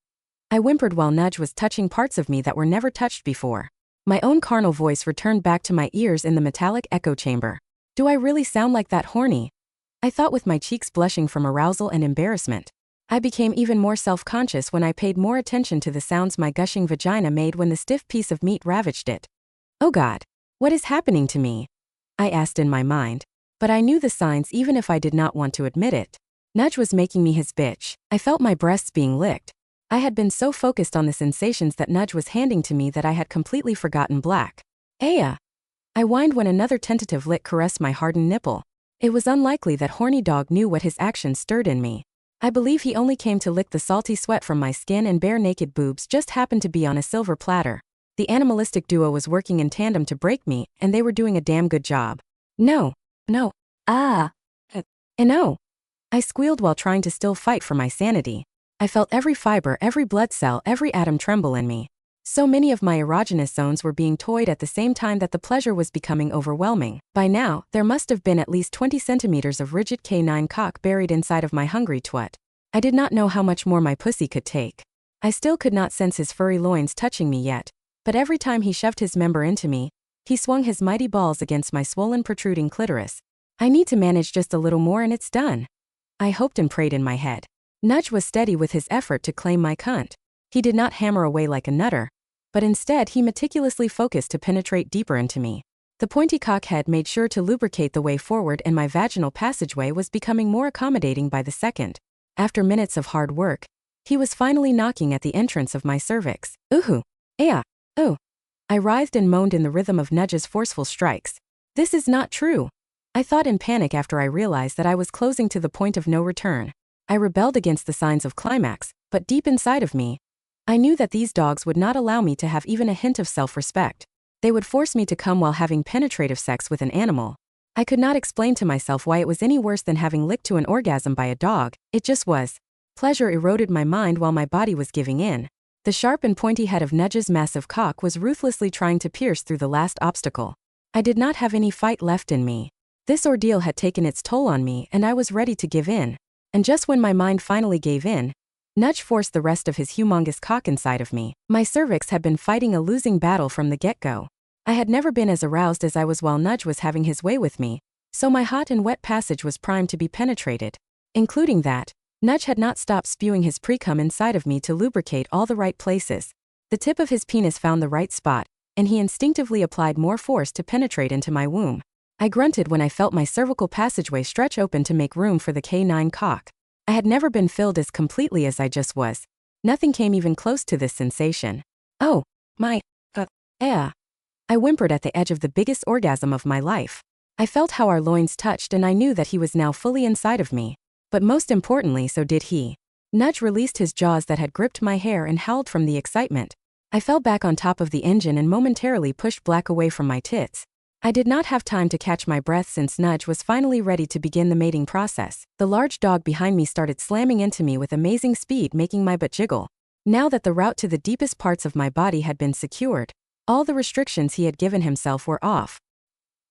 I whimpered while Nudge was touching parts of me that were never touched before. My own carnal voice returned back to my ears in the metallic echo chamber. Do I really sound like that horny? I thought with my cheeks blushing from arousal and embarrassment. I became even more self-conscious when I paid more attention to the sounds my gushing vagina made when the stiff piece of meat ravaged it. Oh God, what is happening to me? I asked in my mind, but I knew the signs even if I did not want to admit it. Nudge was making me his bitch. I felt my breasts being licked. I had been so focused on the sensations that Nudge was handing to me that I had completely forgotten Black. Aya! I whined when another tentative lick caressed my hardened nipple. It was unlikely that horny dog knew what his actions stirred in me. I believe he only came to lick the salty sweat from my skin, and bare naked boobs just happened to be on a silver platter. The animalistic duo was working in tandem to break me, and they were doing a damn good job. No, no, no. I squealed while trying to still fight for my sanity. I felt every fiber, every blood cell, every atom tremble in me. So many of my erogenous zones were being toyed at the same time that the pleasure was becoming overwhelming. By now, there must have been at least 20 centimeters of rigid canine cock buried inside of my hungry twat. I did not know how much more my pussy could take. I still could not sense his furry loins touching me yet, but every time he shoved his member into me, he swung his mighty balls against my swollen protruding clitoris. I need to manage just a little more and it's done, I hoped and prayed in my head. Nudge was steady with his effort to claim my cunt. He did not hammer away like a nutter, but instead he meticulously focused to penetrate deeper into me. The pointy cock head made sure to lubricate the way forward, and my vaginal passageway was becoming more accommodating by the second. After minutes of hard work, he was finally knocking at the entrance of my cervix. Ooh, yeah, ooh. I writhed and moaned in the rhythm of Nudge's forceful strikes. This is not true. I thought in panic after I realized that I was closing to the point of no return. I rebelled against the signs of climax, but deep inside of me, I knew that these dogs would not allow me to have even a hint of self-respect. They would force me to come while having penetrative sex with an animal. I could not explain to myself why it was any worse than having licked to an orgasm by a dog, it just was. Pleasure eroded my mind while my body was giving in. The sharp and pointy head of Nudge's massive cock was ruthlessly trying to pierce through the last obstacle. I did not have any fight left in me. This ordeal had taken its toll on me and I was ready to give in. And just when my mind finally gave in, Nudge forced the rest of his humongous cock inside of me. My cervix had been fighting a losing battle from the get-go. I had never been as aroused as I was while Nudge was having his way with me, so my hot and wet passage was primed to be penetrated. Including that, Nudge had not stopped spewing his pre-cum inside of me to lubricate all the right places. The tip of his penis found the right spot, and he instinctively applied more force to penetrate into my womb. I grunted when I felt my cervical passageway stretch open to make room for the K9 cock. I had never been filled as completely as I just was. Nothing came even close to this sensation. Oh, my, I whimpered at the edge of the biggest orgasm of my life. I felt how our loins touched and I knew that he was now fully inside of me. But most importantly, so did he. Nudge released his jaws that had gripped my hair and howled from the excitement. I fell back on top of the engine and momentarily pushed Black away from my tits. I did not have time to catch my breath since Nudge was finally ready to begin the mating process. The large dog behind me started slamming into me with amazing speed, making my butt jiggle. Now that the route to the deepest parts of my body had been secured, all the restrictions he had given himself were off.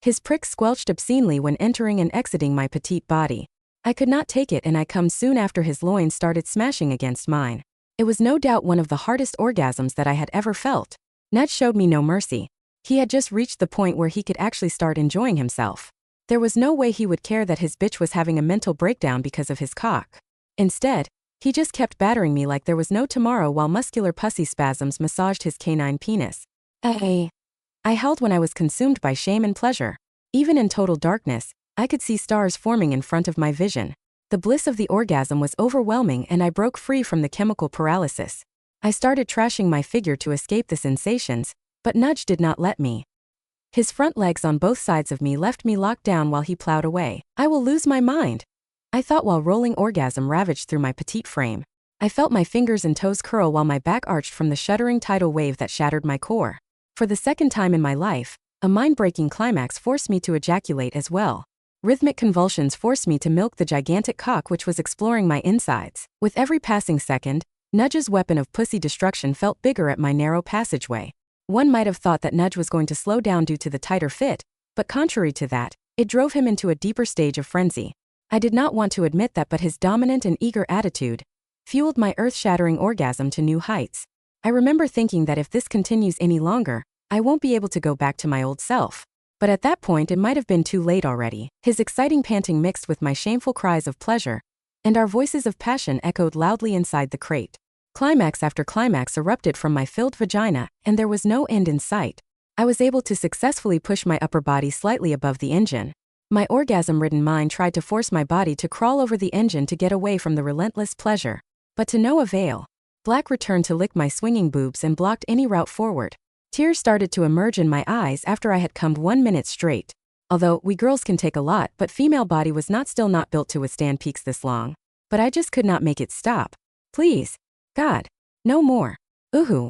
His prick squelched obscenely when entering and exiting my petite body. I could not take it and I come soon after his loins started smashing against mine. It was no doubt one of the hardest orgasms that I had ever felt. Nudge showed me no mercy. He had just reached the point where he could actually start enjoying himself. There was no way he would care that his bitch was having a mental breakdown because of his cock. Instead, he just kept battering me like there was no tomorrow while muscular pussy spasms massaged his canine penis. I howled when I was consumed by shame and pleasure. Even in total darkness, I could see stars forming in front of my vision. The bliss of the orgasm was overwhelming and I broke free from the chemical paralysis. I started trashing my figure to escape the sensations, but Nudge did not let me. His front legs on both sides of me left me locked down while he plowed away. I will lose my mind, I thought while rolling orgasm ravaged through my petite frame. I felt my fingers and toes curl while my back arched from the shuddering tidal wave that shattered my core. For the second time in my life, a mind-breaking climax forced me to ejaculate as well. Rhythmic convulsions forced me to milk the gigantic cock which was exploring my insides. With every passing second, Nudge's weapon of pussy destruction felt bigger at my narrow passageway. One might have thought that Nudge was going to slow down due to the tighter fit, but contrary to that, it drove him into a deeper stage of frenzy. I did not want to admit that, but his dominant and eager attitude fueled my earth-shattering orgasm to new heights. I remember thinking that if this continues any longer, I won't be able to go back to my old self. But at that point it might have been too late already. His exciting panting mixed with my shameful cries of pleasure, and our voices of passion echoed loudly inside the crate. Climax after climax erupted from my filled vagina, and there was no end in sight. I was able to successfully push my upper body slightly above the engine. My orgasm-ridden mind tried to force my body to crawl over the engine to get away from the relentless pleasure, but to no avail. Black returned to lick my swinging boobs and blocked any route forward. Tears started to emerge in my eyes after I had cummed 1 minute straight. Although we girls can take a lot, but female body was still not built to withstand peaks this long. But I just could not make it stop. Please. God. No more. Ooh.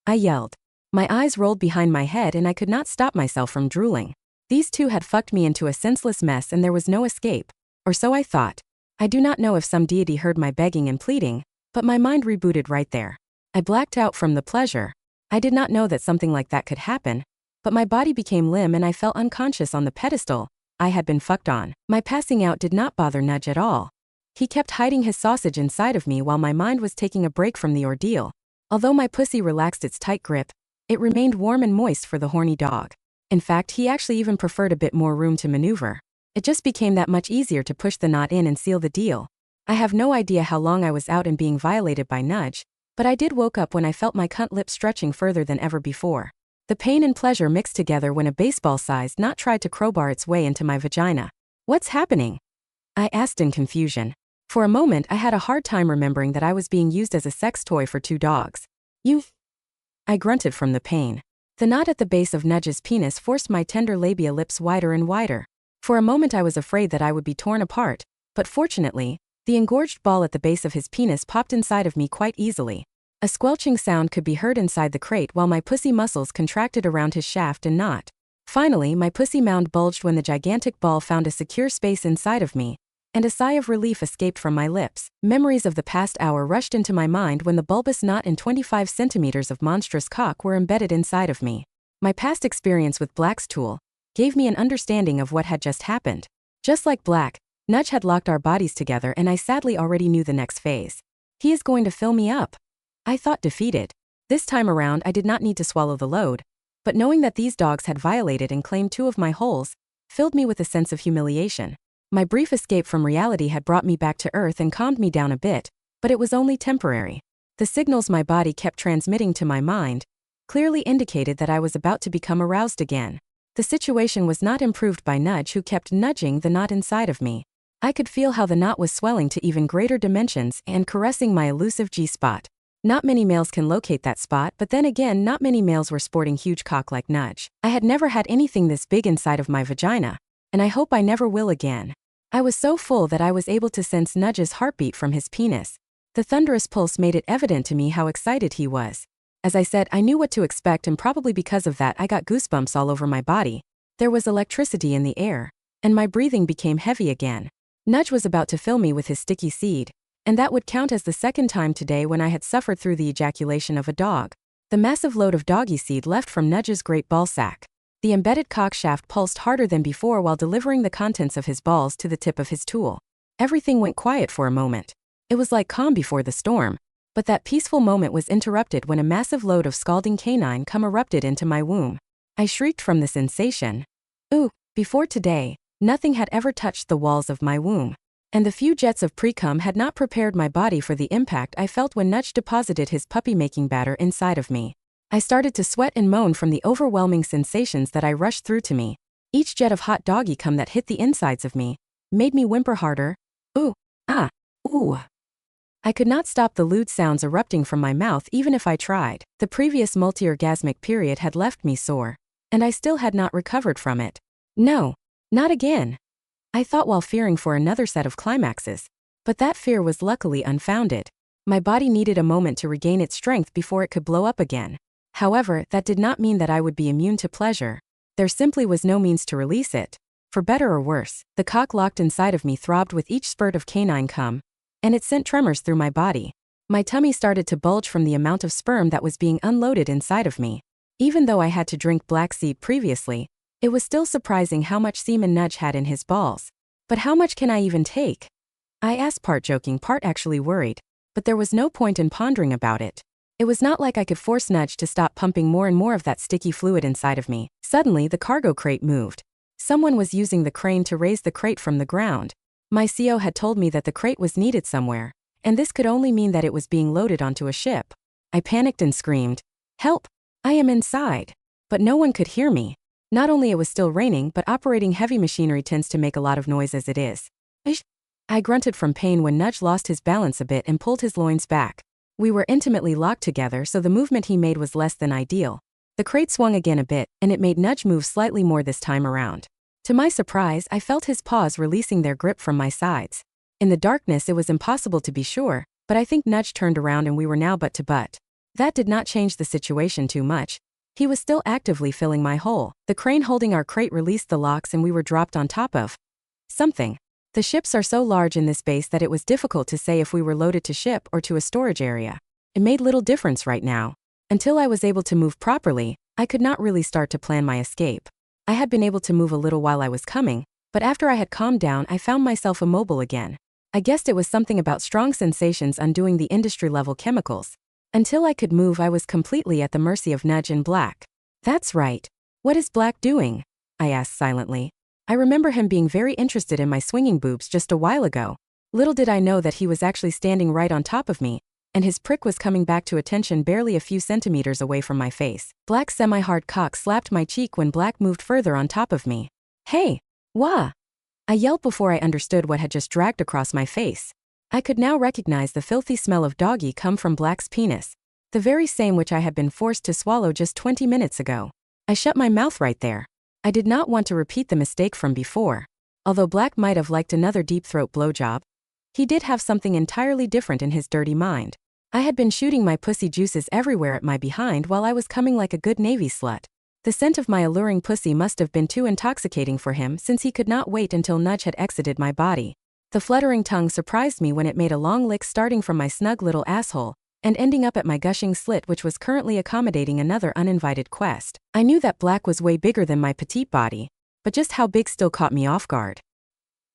I yelled. My eyes rolled behind my head and I could not stop myself from drooling. These two had fucked me into a senseless mess and there was no escape. Or so I thought. I do not know if some deity heard my begging and pleading, but my mind rebooted right there. I blacked out from the pleasure. I did not know that something like that could happen, but my body became limp and I fell unconscious on the pedestal I had been fucked on. My passing out did not bother Nudge at all. He kept hiding his sausage inside of me while my mind was taking a break from the ordeal. Although my pussy relaxed its tight grip, it remained warm and moist for the horny dog. In fact, he actually even preferred a bit more room to maneuver. It just became that much easier to push the knot in and seal the deal. I have no idea how long I was out and being violated by Nudge, but I did woke up when I felt my cunt lip stretching further than ever before. The pain and pleasure mixed together when a baseball-sized knot tried to crowbar its way into my vagina. What's happening? I asked in confusion. For a moment I had a hard time remembering that I was being used as a sex toy for two dogs. I grunted from the pain. The knot at the base of Nudge's penis forced my tender labia lips wider and wider. For a moment I was afraid that I would be torn apart, but fortunately, the engorged ball at the base of his penis popped inside of me quite easily. A squelching sound could be heard inside the crate while my pussy muscles contracted around his shaft and knot. Finally, my pussy mound bulged when the gigantic ball found a secure space inside of me, and a sigh of relief escaped from my lips. Memories of the past hour rushed into my mind when the bulbous knot and 25 centimeters of monstrous cock were embedded inside of me. My past experience with Black's tool gave me an understanding of what had just happened. Just like Black, Nudge had locked our bodies together, and I sadly already knew the next phase. He is going to fill me up. I thought, defeated. This time around I did not need to swallow the load, but knowing that these dogs had violated and claimed 2 of my holes filled me with a sense of humiliation. My brief escape from reality had brought me back to earth and calmed me down a bit, but it was only temporary. The signals my body kept transmitting to my mind clearly indicated that I was about to become aroused again. The situation was not improved by Nudge, who kept nudging the knot inside of me. I could feel how the knot was swelling to even greater dimensions and caressing my elusive G-spot. Not many males can locate that spot, but then again, not many males were sporting huge cock like Nudge. I had never had anything this big inside of my vagina, and I hope I never will again. I was so full that I was able to sense Nudge's heartbeat from his penis. The thunderous pulse made it evident to me how excited he was. As I said, I knew what to expect, and probably because of that I got goosebumps all over my body. There was electricity in the air, and my breathing became heavy again. Nudge was about to fill me with his sticky seed, and that would count as the second time today when I had suffered through the ejaculation of a dog. The massive load of doggy seed left from Nudge's great ballsack. The embedded cock shaft pulsed harder than before while delivering the contents of his balls to the tip of his tool. Everything went quiet for a moment. It was like calm before the storm. But that peaceful moment was interrupted when a massive load of scalding canine cum erupted into my womb. I shrieked from the sensation. Ooh, before today, nothing had ever touched the walls of my womb, and the few jets of pre-cum had not prepared my body for the impact I felt when Nudge deposited his puppy-making batter inside of me. I started to sweat and moan from the overwhelming sensations that I rushed through to me. Each jet of hot doggy cum that hit the insides of me made me whimper harder. Ooh, ah, ooh. I could not stop the lewd sounds erupting from my mouth even if I tried. The previous multi-orgasmic period had left me sore, and I still had not recovered from it. No, not again, I thought while fearing for another set of climaxes. But that fear was luckily unfounded. My body needed a moment to regain its strength before it could blow up again. However, that did not mean that I would be immune to pleasure. There simply was no means to release it. For better or worse, the cock locked inside of me throbbed with each spurt of canine cum, and it sent tremors through my body. My tummy started to bulge from the amount of sperm that was being unloaded inside of me. Even though I had to drink black seed previously, it was still surprising how much semen Nudge had in his balls. But how much can I even take? I asked, part joking, part actually worried, but there was no point in pondering about it. It was not like I could force Nudge to stop pumping more and more of that sticky fluid inside of me. Suddenly, the cargo crate moved. Someone was using the crane to raise the crate from the ground. My CO had told me that the crate was needed somewhere, and this could only mean that it was being loaded onto a ship. I panicked and screamed, "Help! I am inside!" But no one could hear me. Not only it was still raining, but operating heavy machinery tends to make a lot of noise as it is. I grunted from pain when Nudge lost his balance a bit and pulled his loins back. We were intimately locked together, so the movement he made was less than ideal. The crate swung again a bit, and it made Nudge move slightly more this time around. To my surprise, I felt his paws releasing their grip from my sides. In the darkness it was impossible to be sure, but I think Nudge turned around and we were now butt to butt. That did not change the situation too much. He was still actively filling my hole. The crane holding our crate released the locks and we were dropped on top of something. The ships are so large in this base that it was difficult to say if we were loaded to ship or to a storage area. It made little difference right now. Until I was able to move properly, I could not really start to plan my escape. I had been able to move a little while I was coming, but after I had calmed down I found myself immobile again. I guessed it was something about strong sensations undoing the industry-level chemicals. Until I could move I was completely at the mercy of Nudge and Black. That's right. What is Black doing? I asked silently. I remember him being very interested in my swinging boobs just a while ago. Little did I know that he was actually standing right on top of me, and his prick was coming back to attention barely a few centimeters away from my face. Black's semi-hard cock slapped my cheek when Black moved further on top of me. Hey! Wah! I yelled before I understood what had just dragged across my face. I could now recognize the filthy smell of doggy come from Black's penis, the very same which I had been forced to swallow just 20 minutes ago. I shut my mouth right there. I did not want to repeat the mistake from before. Although Black might have liked another deep throat blowjob, he did have something entirely different in his dirty mind. I had been shooting my pussy juices everywhere at my behind while I was coming like a good Navy slut. The scent of my alluring pussy must have been too intoxicating for him since he could not wait until Nudge had exited my body. The fluttering tongue surprised me when it made a long lick starting from my snug little asshole and ending up at my gushing slit, which was currently accommodating another uninvited quest. I knew that Black was way bigger than my petite body, but just how big still caught me off guard.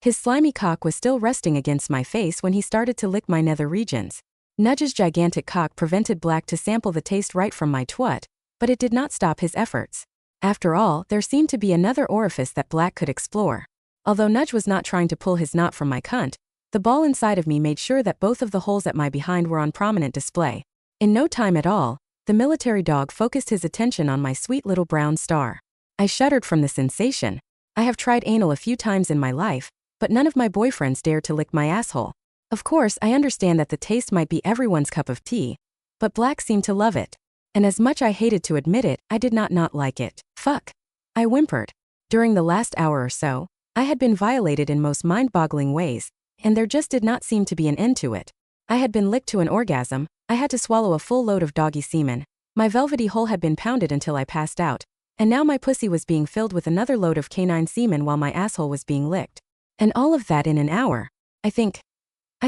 His slimy cock was still resting against my face when he started to lick my nether regions. Nudge's gigantic cock prevented Black to sample the taste right from my twat, but it did not stop his efforts. After all, there seemed to be another orifice that Black could explore. Although Nudge was not trying to pull his knot from my cunt, the ball inside of me made sure that both of the holes at my behind were on prominent display. In no time at all, the military dog focused his attention on my sweet little brown star. I shuddered from the sensation. I have tried anal a few times in my life, but none of my boyfriends dared to lick my asshole. Of course, I understand that the taste might be everyone's cup of tea, but Black seemed to love it. And as much I hated to admit it, I did not like it. Fuck. I whimpered. During the last hour or so, I had been violated in most mind-boggling ways, and there just did not seem to be an end to it. I had been licked to an orgasm, I had to swallow a full load of doggy semen, my velvety hole had been pounded until I passed out, and now my pussy was being filled with another load of canine semen while my asshole was being licked. And all of that in an hour. I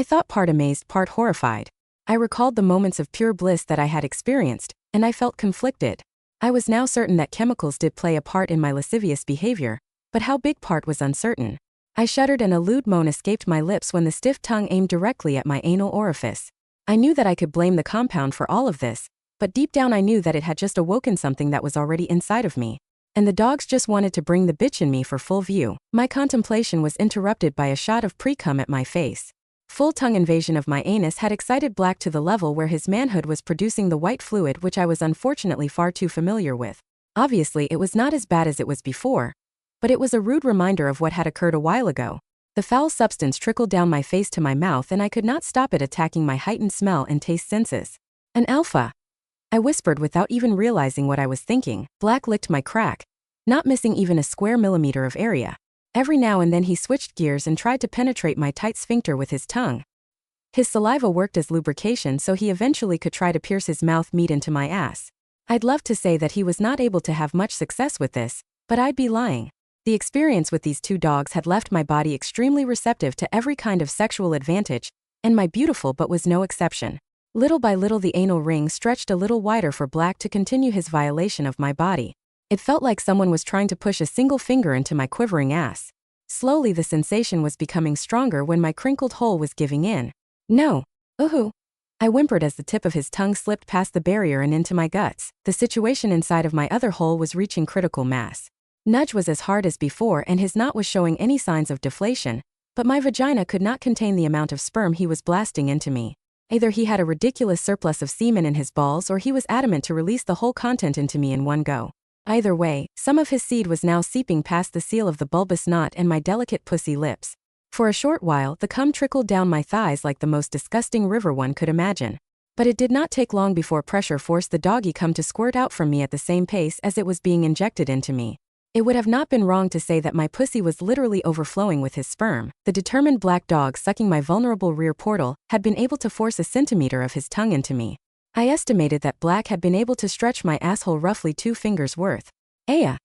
thought part amazed, part horrified. I recalled the moments of pure bliss that I had experienced, and I felt conflicted. I was now certain that chemicals did play a part in my lascivious behavior, but how big part was uncertain. I shuddered and a lewd moan escaped my lips when the stiff tongue aimed directly at my anal orifice. I knew that I could blame the compound for all of this, but deep down I knew that it had just awoken something that was already inside of me. And the dogs just wanted to bring the bitch in me for full view. My contemplation was interrupted by a shot of pre-cum at my face. Full tongue invasion of my anus had excited Black to the level where his manhood was producing the white fluid which I was unfortunately far too familiar with. Obviously it was not as bad as it was before, but it was a rude reminder of what had occurred a while ago. The foul substance trickled down my face to my mouth and I could not stop it attacking my heightened smell and taste senses. An alpha. I whispered without even realizing what I was thinking. Black licked my crack, not missing even a square millimeter of area. Every now and then he switched gears and tried to penetrate my tight sphincter with his tongue. His saliva worked as lubrication so he eventually could try to pierce his mouth meat into my ass. I'd love to say that he was not able to have much success with this, but I'd be lying. The experience with these two dogs had left my body extremely receptive to every kind of sexual advantage, and my beautiful butt was no exception. Little by little the anal ring stretched a little wider for Black to continue his violation of my body. It felt like someone was trying to push a single finger into my quivering ass. Slowly the sensation was becoming stronger when my crinkled hole was giving in. No. Ooh. I whimpered as the tip of his tongue slipped past the barrier and into my guts. The situation inside of my other hole was reaching critical mass. Nudge was as hard as before and his knot was showing any signs of deflation, but my vagina could not contain the amount of sperm he was blasting into me. Either he had a ridiculous surplus of semen in his balls or he was adamant to release the whole content into me in one go. Either way, some of his seed was now seeping past the seal of the bulbous knot and my delicate pussy lips. For a short while, the cum trickled down my thighs like the most disgusting river one could imagine. But it did not take long before pressure forced the doggy cum to squirt out from me at the same pace as it was being injected into me. It would have not been wrong to say that my pussy was literally overflowing with his sperm. The determined Black dog sucking my vulnerable rear portal had been able to force a centimeter of his tongue into me. I estimated that Black had been able to stretch my asshole roughly 2 fingers worth. Aya!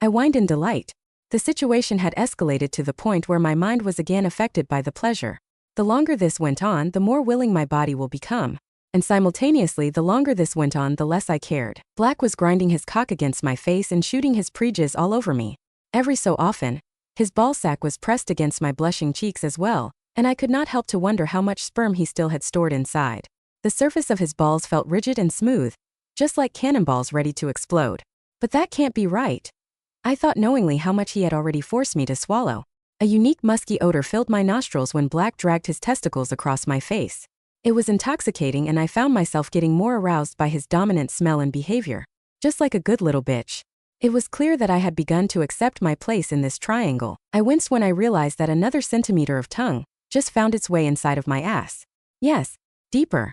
I whined in delight. The situation had escalated to the point where my mind was again affected by the pleasure. The longer this went on, the more willing my body will become. And simultaneously, the longer this went on, the less I cared. Black was grinding his cock against my face and shooting his pre-jizz all over me. Every so often, his ballsack was pressed against my blushing cheeks as well, and I could not help to wonder how much sperm he still had stored inside. The surface of his balls felt rigid and smooth, just like cannonballs ready to explode. But that can't be right. I thought knowingly how much he had already forced me to swallow. A unique musky odor filled my nostrils when Black dragged his testicles across my face. It was intoxicating and I found myself getting more aroused by his dominant smell and behavior. Just like a good little bitch. It was clear that I had begun to accept my place in this triangle. I winced when I realized that another centimeter of tongue just found its way inside of my ass. Yes, deeper.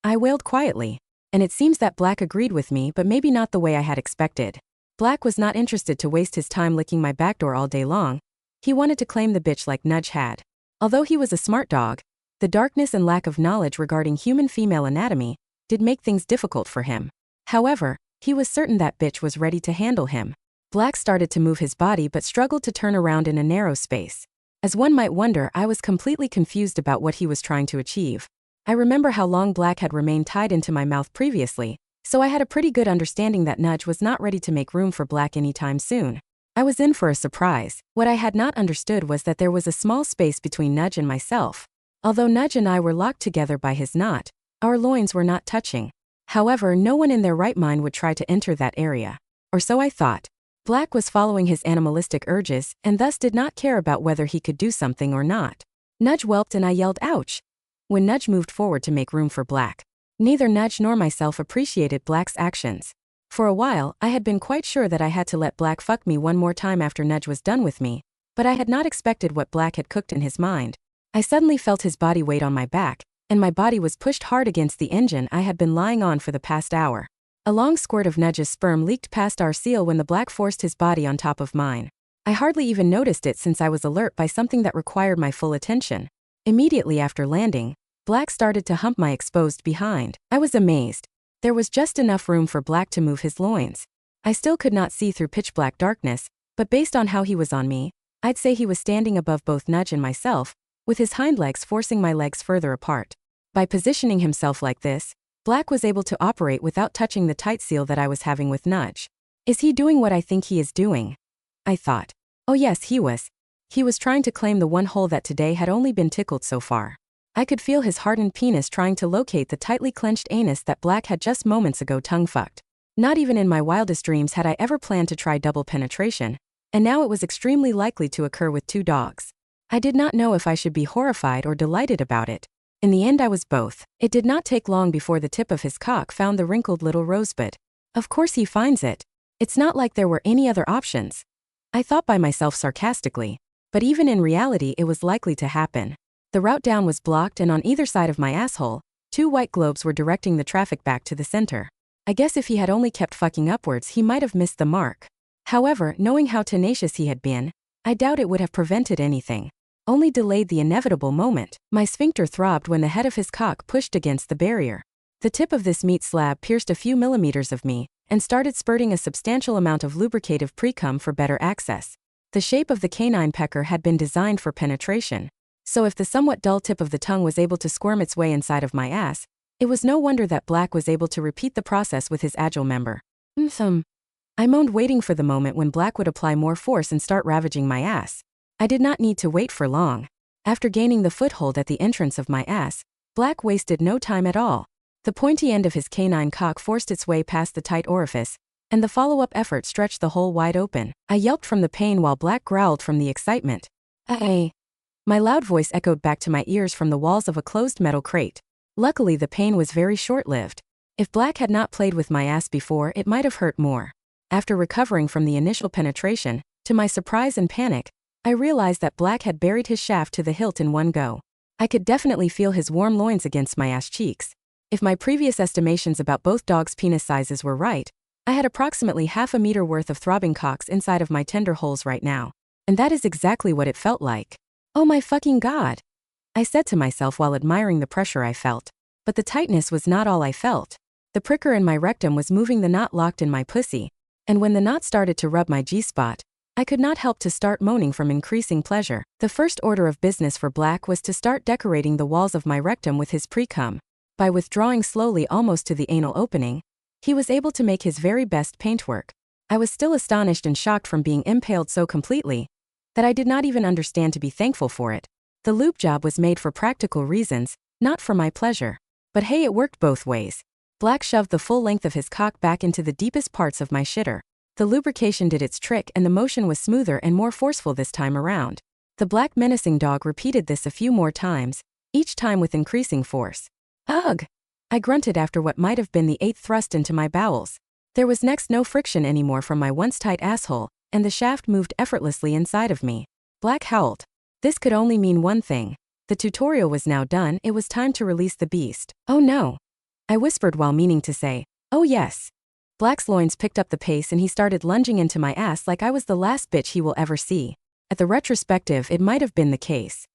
I wailed quietly. And it seems that Black agreed with me, but maybe not the way I had expected. Black was not interested to waste his time licking my backdoor all day long. He wanted to claim the bitch like Nudge had. Although he was a smart dog, the darkness and lack of knowledge regarding human female anatomy did make things difficult for him. However, he was certain that bitch was ready to handle him. Black started to move his body but struggled to turn around in a narrow space. As one might wonder, I was completely confused about what he was trying to achieve. I remember how long Black had remained tied into my mouth previously, so I had a pretty good understanding that Nudge was not ready to make room for Black anytime soon. I was in for a surprise. What I had not understood was that there was a small space between Nudge and myself. Although Nudge and I were locked together by his knot, our loins were not touching. However, no one in their right mind would try to enter that area. Or so I thought. Black was following his animalistic urges and thus did not care about whether he could do something or not. Nudge whelped and I yelled, "Ouch!" when Nudge moved forward to make room for Black. Neither Nudge nor myself appreciated Black's actions. For a while, I had been quite sure that I had to let Black fuck me one more time after Nudge was done with me, but I had not expected what Black had cooked in his mind. I suddenly felt his body weight on my back, and my body was pushed hard against the engine I had been lying on for the past hour. A long squirt of Nudge's sperm leaked past our seal when the Black forced his body on top of mine. I hardly even noticed it since I was alert by something that required my full attention. Immediately after landing, Black started to hump my exposed behind. I was amazed. There was just enough room for Black to move his loins. I still could not see through pitch black darkness, but based on how he was on me, I'd say he was standing above both Nudge and myself, with his hind legs forcing my legs further apart. By positioning himself like this, Black was able to operate without touching the tight seal that I was having with Nudge. Is he doing what I think he is doing? I thought. Oh yes, he was. He was trying to claim the one hole that today had only been tickled so far. I could feel his hardened penis trying to locate the tightly clenched anus that Black had just moments ago tongue-fucked. Not even in my wildest dreams had I ever planned to try double penetration, and now it was extremely likely to occur with two dogs. I did not know if I should be horrified or delighted about it. In the end I was both. It did not take long before the tip of his cock found the wrinkled little rosebud. Of course he finds it. It's not like there were any other options. I thought by myself sarcastically. But even in reality it was likely to happen. The route down was blocked and on either side of my asshole, two white globes were directing the traffic back to the center. I guess if he had only kept fucking upwards he might have missed the mark. However, knowing how tenacious he had been, I doubt it would have prevented anything. Only delayed the inevitable moment. My sphincter throbbed when the head of his cock pushed against the barrier. The tip of this meat slab pierced a few millimeters of me, and started spurting a substantial amount of lubricative pre-cum for better access. The shape of the canine pecker had been designed for penetration, so if the somewhat dull tip of the tongue was able to squirm its way inside of my ass, it was no wonder that Black was able to repeat the process with his agile member. I moaned, waiting for the moment when Black would apply more force and start ravaging my ass. I did not need to wait for long. After gaining the foothold at the entrance of my ass, Black wasted no time at all. The pointy end of his canine cock forced its way past the tight orifice, and the follow-up effort stretched the hole wide open. I yelped from the pain while Black growled from the excitement. My loud voice echoed back to my ears from the walls of a closed metal crate. Luckily the pain was very short-lived. If Black had not played with my ass before it might have hurt more. After recovering from the initial penetration, to my surprise and panic, I realized that Black had buried his shaft to the hilt in one go. I could definitely feel his warm loins against my ass cheeks. If my previous estimations about both dogs' penis sizes were right, I had approximately half a meter worth of throbbing cocks inside of my tender holes right now. And that is exactly what it felt like. Oh my fucking god! I said to myself while admiring the pressure I felt. But the tightness was not all I felt. The pricker in my rectum was moving the knot locked in my pussy, and when the knot started to rub my G-spot, I could not help to start moaning from increasing pleasure. The first order of business for Black was to start decorating the walls of my rectum with his pre-cum. By withdrawing slowly almost to the anal opening, he was able to make his very best paintwork. I was still astonished and shocked from being impaled so completely that I did not even understand to be thankful for it. The lube job was made for practical reasons, not for my pleasure. But hey, it worked both ways. Black shoved the full length of his cock back into the deepest parts of my shitter. The lubrication did its trick and the motion was smoother and more forceful this time around. The Black menacing dog repeated this a few more times, each time with increasing force. Ugh! I grunted after what might have been the 8th thrust into my bowels. There was next no friction anymore from my once tight asshole, and the shaft moved effortlessly inside of me. Black howled. This could only mean one thing. The tutorial was now done, it was time to release the beast. Oh no! I whispered while meaning to say, oh yes. Black's loins picked up the pace and he started lunging into my ass like I was the last bitch he will ever see. At the retrospective, it might have been the case.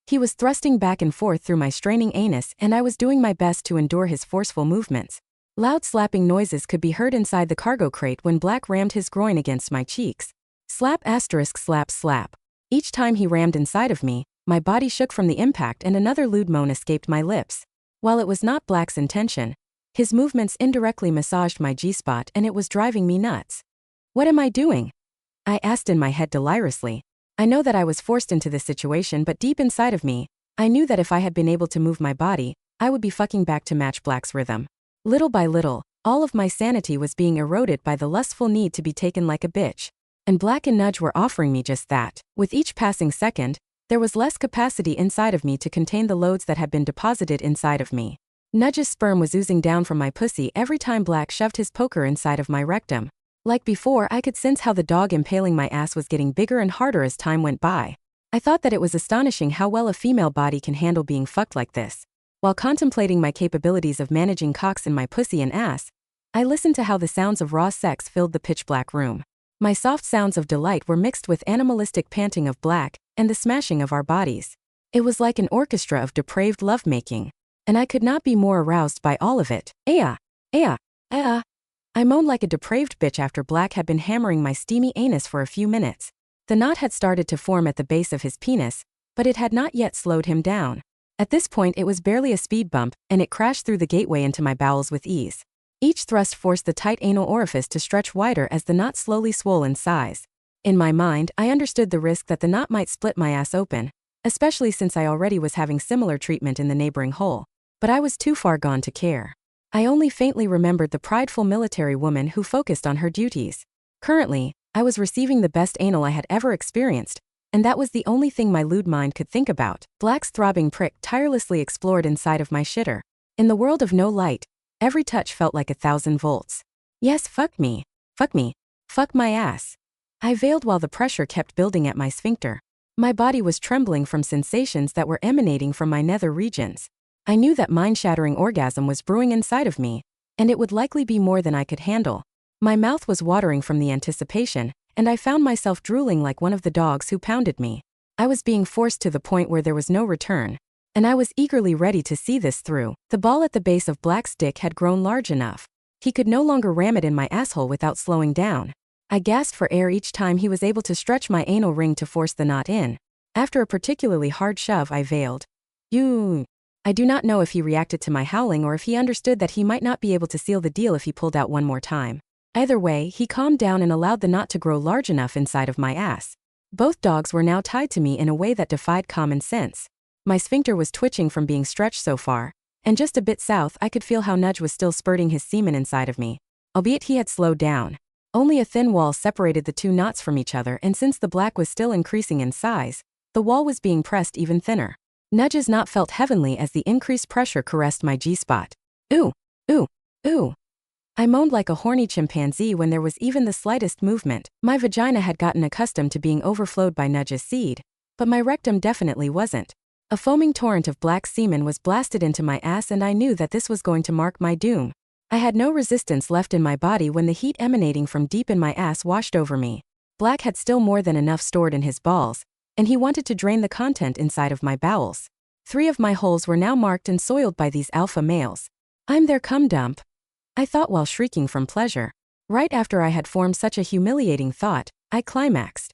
He was thrusting back and forth through my straining anus, and I was doing my best to endure his forceful movements. Loud slapping noises could be heard inside the cargo crate when Black rammed his groin against my cheeks. Slap asterisk slap slap. Each time he rammed inside of me, my body shook from the impact and another lewd moan escaped my lips. While it was not Black's intention, his movements indirectly massaged my G-spot and it was driving me nuts. What am I doing? I asked in my head deliriously. I know that I was forced into this situation, but deep inside of me, I knew that if I had been able to move my body, I would be fucking back to match Black's rhythm. Little by little, all of my sanity was being eroded by the lustful need to be taken like a bitch. And Black and Nudge were offering me just that. With each passing second, there was less capacity inside of me to contain the loads that had been deposited inside of me. Nudge's sperm was oozing down from my pussy every time Black shoved his poker inside of my rectum. Like before, I could sense how the dog impaling my ass was getting bigger and harder as time went by. I thought that it was astonishing how well a female body can handle being fucked like this. While contemplating my capabilities of managing cocks in my pussy and ass, I listened to how the sounds of raw sex filled the pitch-black room. My soft sounds of delight were mixed with animalistic panting of Black and the smashing of our bodies. It was like an orchestra of depraved lovemaking, and I could not be more aroused by all of it. Aya, aya, aya. I moaned like a depraved bitch after Black had been hammering my steamy anus for a few minutes. The knot had started to form at the base of his penis, but it had not yet slowed him down. At this point it was barely a speed bump, and it crashed through the gateway into my bowels with ease. Each thrust forced the tight anal orifice to stretch wider as the knot slowly swole in size. In my mind, I understood the risk that the knot might split my ass open, especially since I already was having similar treatment in the neighboring hole. But I was too far gone to care. I only faintly remembered the prideful military woman who focused on her duties. Currently, I was receiving the best anal I had ever experienced, and that was the only thing my lewd mind could think about. Black's throbbing prick tirelessly explored inside of my shitter. In the world of no light, every touch felt like 1,000 volts. Yes, fuck me. Fuck me. Fuck my ass. I veiled while the pressure kept building at my sphincter. My body was trembling from sensations that were emanating from my nether regions. I knew that mind-shattering orgasm was brewing inside of me, and it would likely be more than I could handle. My mouth was watering from the anticipation, and I found myself drooling like one of the dogs who pounded me. I was being forced to the point where there was no return, and I was eagerly ready to see this through. The ball at the base of Black's dick had grown large enough. He could no longer ram it in my asshole without slowing down. I gasped for air each time he was able to stretch my anal ring to force the knot in. After a particularly hard shove, I veiled. I do not know if he reacted to my howling or if he understood that he might not be able to seal the deal if he pulled out one more time. Either way, he calmed down and allowed the knot to grow large enough inside of my ass. Both dogs were now tied to me in a way that defied common sense. My sphincter was twitching from being stretched so far, and just a bit south I could feel how Nudge was still spurting his semen inside of me, albeit he had slowed down. Only a thin wall separated the two knots from each other, and since the Black was still increasing in size, the wall was being pressed even thinner. Nudge's knot felt heavenly as the increased pressure caressed my G-spot. Ooh, ooh, ooh. I moaned like a horny chimpanzee when there was even the slightest movement. My vagina had gotten accustomed to being overflowed by Nudge's seed, but my rectum definitely wasn't. A foaming torrent of Black semen was blasted into my ass, and I knew that this was going to mark my doom. I had no resistance left in my body when the heat emanating from deep in my ass washed over me. Black had still more than enough stored in his balls, and he wanted to drain the content inside of my bowels. 3 of my holes were now marked and soiled by these alpha males. I'm their cum dump, I thought while shrieking from pleasure. Right after I had formed such a humiliating thought, I climaxed.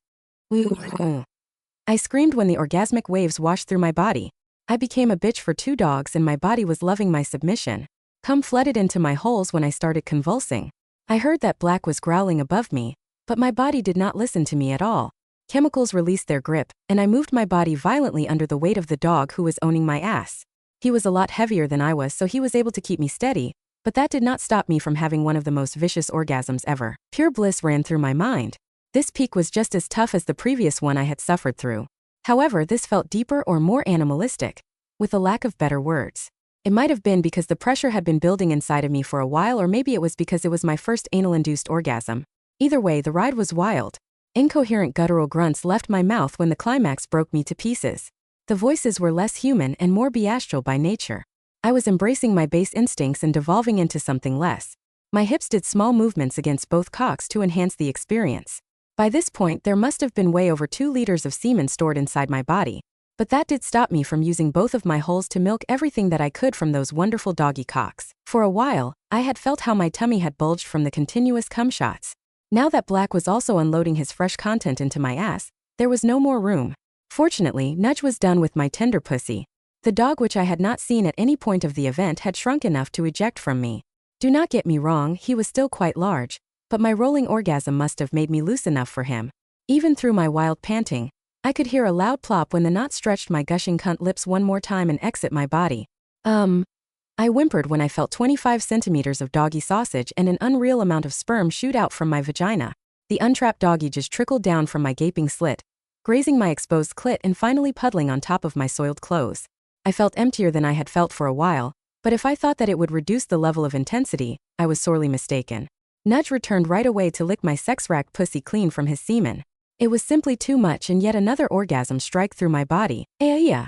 I screamed when the orgasmic waves washed through my body. I became a bitch for 2 dogs, and my body was loving my submission. Cum flooded into my holes when I started convulsing. I heard that Black was growling above me, but my body did not listen to me at all. Chemicals released their grip, and I moved my body violently under the weight of the dog who was owning my ass. He was a lot heavier than I was, so he was able to keep me steady, but that did not stop me from having one of the most vicious orgasms ever. Pure bliss ran through my mind. This peak was just as tough as the previous one I had suffered through. However, this felt deeper or more animalistic, with a lack of better words. It might have been because the pressure had been building inside of me for a while, or maybe it was because it was my first anal-induced orgasm. Either way, the ride was wild. Incoherent guttural grunts left my mouth when the climax broke me to pieces. The voices were less human and more bestial by nature. I was embracing my base instincts and devolving into something less. My hips did small movements against both cocks to enhance the experience. By this point, there must have been way over 2 liters of semen stored inside my body. But that did stop me from using both of my holes to milk everything that I could from those wonderful doggy cocks. For a while, I had felt how my tummy had bulged from the continuous cum shots. Now that Black was also unloading his fresh content into my ass, there was no more room. Fortunately, Nudge was done with my tender pussy. The dog, which I had not seen at any point of the event, had shrunk enough to eject from me. Do not get me wrong, he was still quite large, but my rolling orgasm must have made me loose enough for him. Even through my wild panting, I could hear a loud plop when the knot stretched my gushing cunt lips one more time and exit my body. I whimpered when I felt 25 centimeters of doggy sausage and an unreal amount of sperm shoot out from my vagina. The untrapped doggy just trickled down from my gaping slit, grazing my exposed clit and finally puddling on top of my soiled clothes. I felt emptier than I had felt for a while, but if I thought that it would reduce the level of intensity, I was sorely mistaken. Nudge returned right away to lick my sex-racked pussy clean from his semen. It was simply too much, and yet another orgasm strike through my body. "Aya!"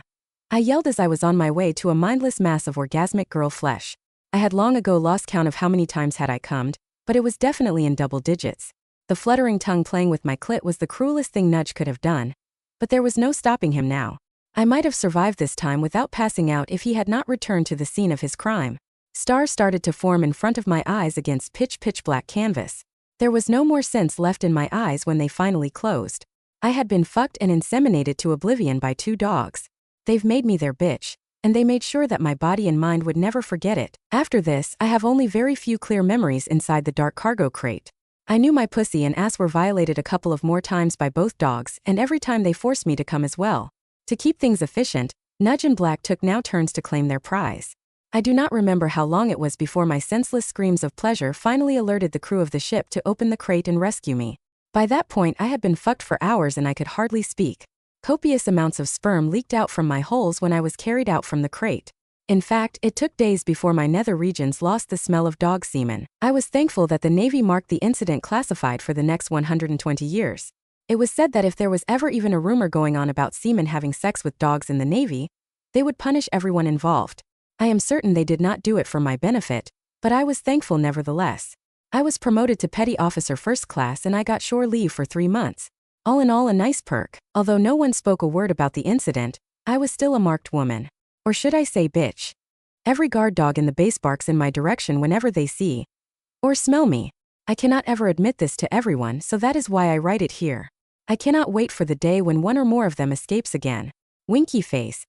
I yelled as I was on my way to a mindless mass of orgasmic girl flesh. I had long ago lost count of how many times had I cummed, but it was definitely in double digits. The fluttering tongue playing with my clit was the cruelest thing Nudge could have done. But there was no stopping him now. I might have survived this time without passing out if he had not returned to the scene of his crime. Stars started to form in front of my eyes against pitch black canvas. There was no more sense left in my eyes when they finally closed. I had been fucked and inseminated to oblivion by 2 dogs. They've made me their bitch, and they made sure that my body and mind would never forget it. After this, I have only very few clear memories inside the dark cargo crate. I knew my pussy and ass were violated a couple of more times by both dogs, and every time they forced me to come as well. To keep things efficient, Nudge and Black took now turns to claim their prize. I do not remember how long it was before my senseless screams of pleasure finally alerted the crew of the ship to open the crate and rescue me. By that point, I had been fucked for hours and I could hardly speak. Copious amounts of sperm leaked out from my holes when I was carried out from the crate. In fact, it took days before my nether regions lost the smell of dog semen. I was thankful that the Navy marked the incident classified for the next 120 years. It was said that if there was ever even a rumor going on about seamen having sex with dogs in the Navy, they would punish everyone involved. I am certain they did not do it for my benefit, but I was thankful nevertheless. I was promoted to Petty Officer First Class and I got shore leave for 3 months. All in all, a nice perk. Although no one spoke a word about the incident, I was still a marked woman. Or should I say bitch? Every guard dog in the base barks in my direction whenever they see or smell me. I cannot ever admit this to everyone, so that is why I write it here. I cannot wait for the day when one or more of them escapes again. Winky face,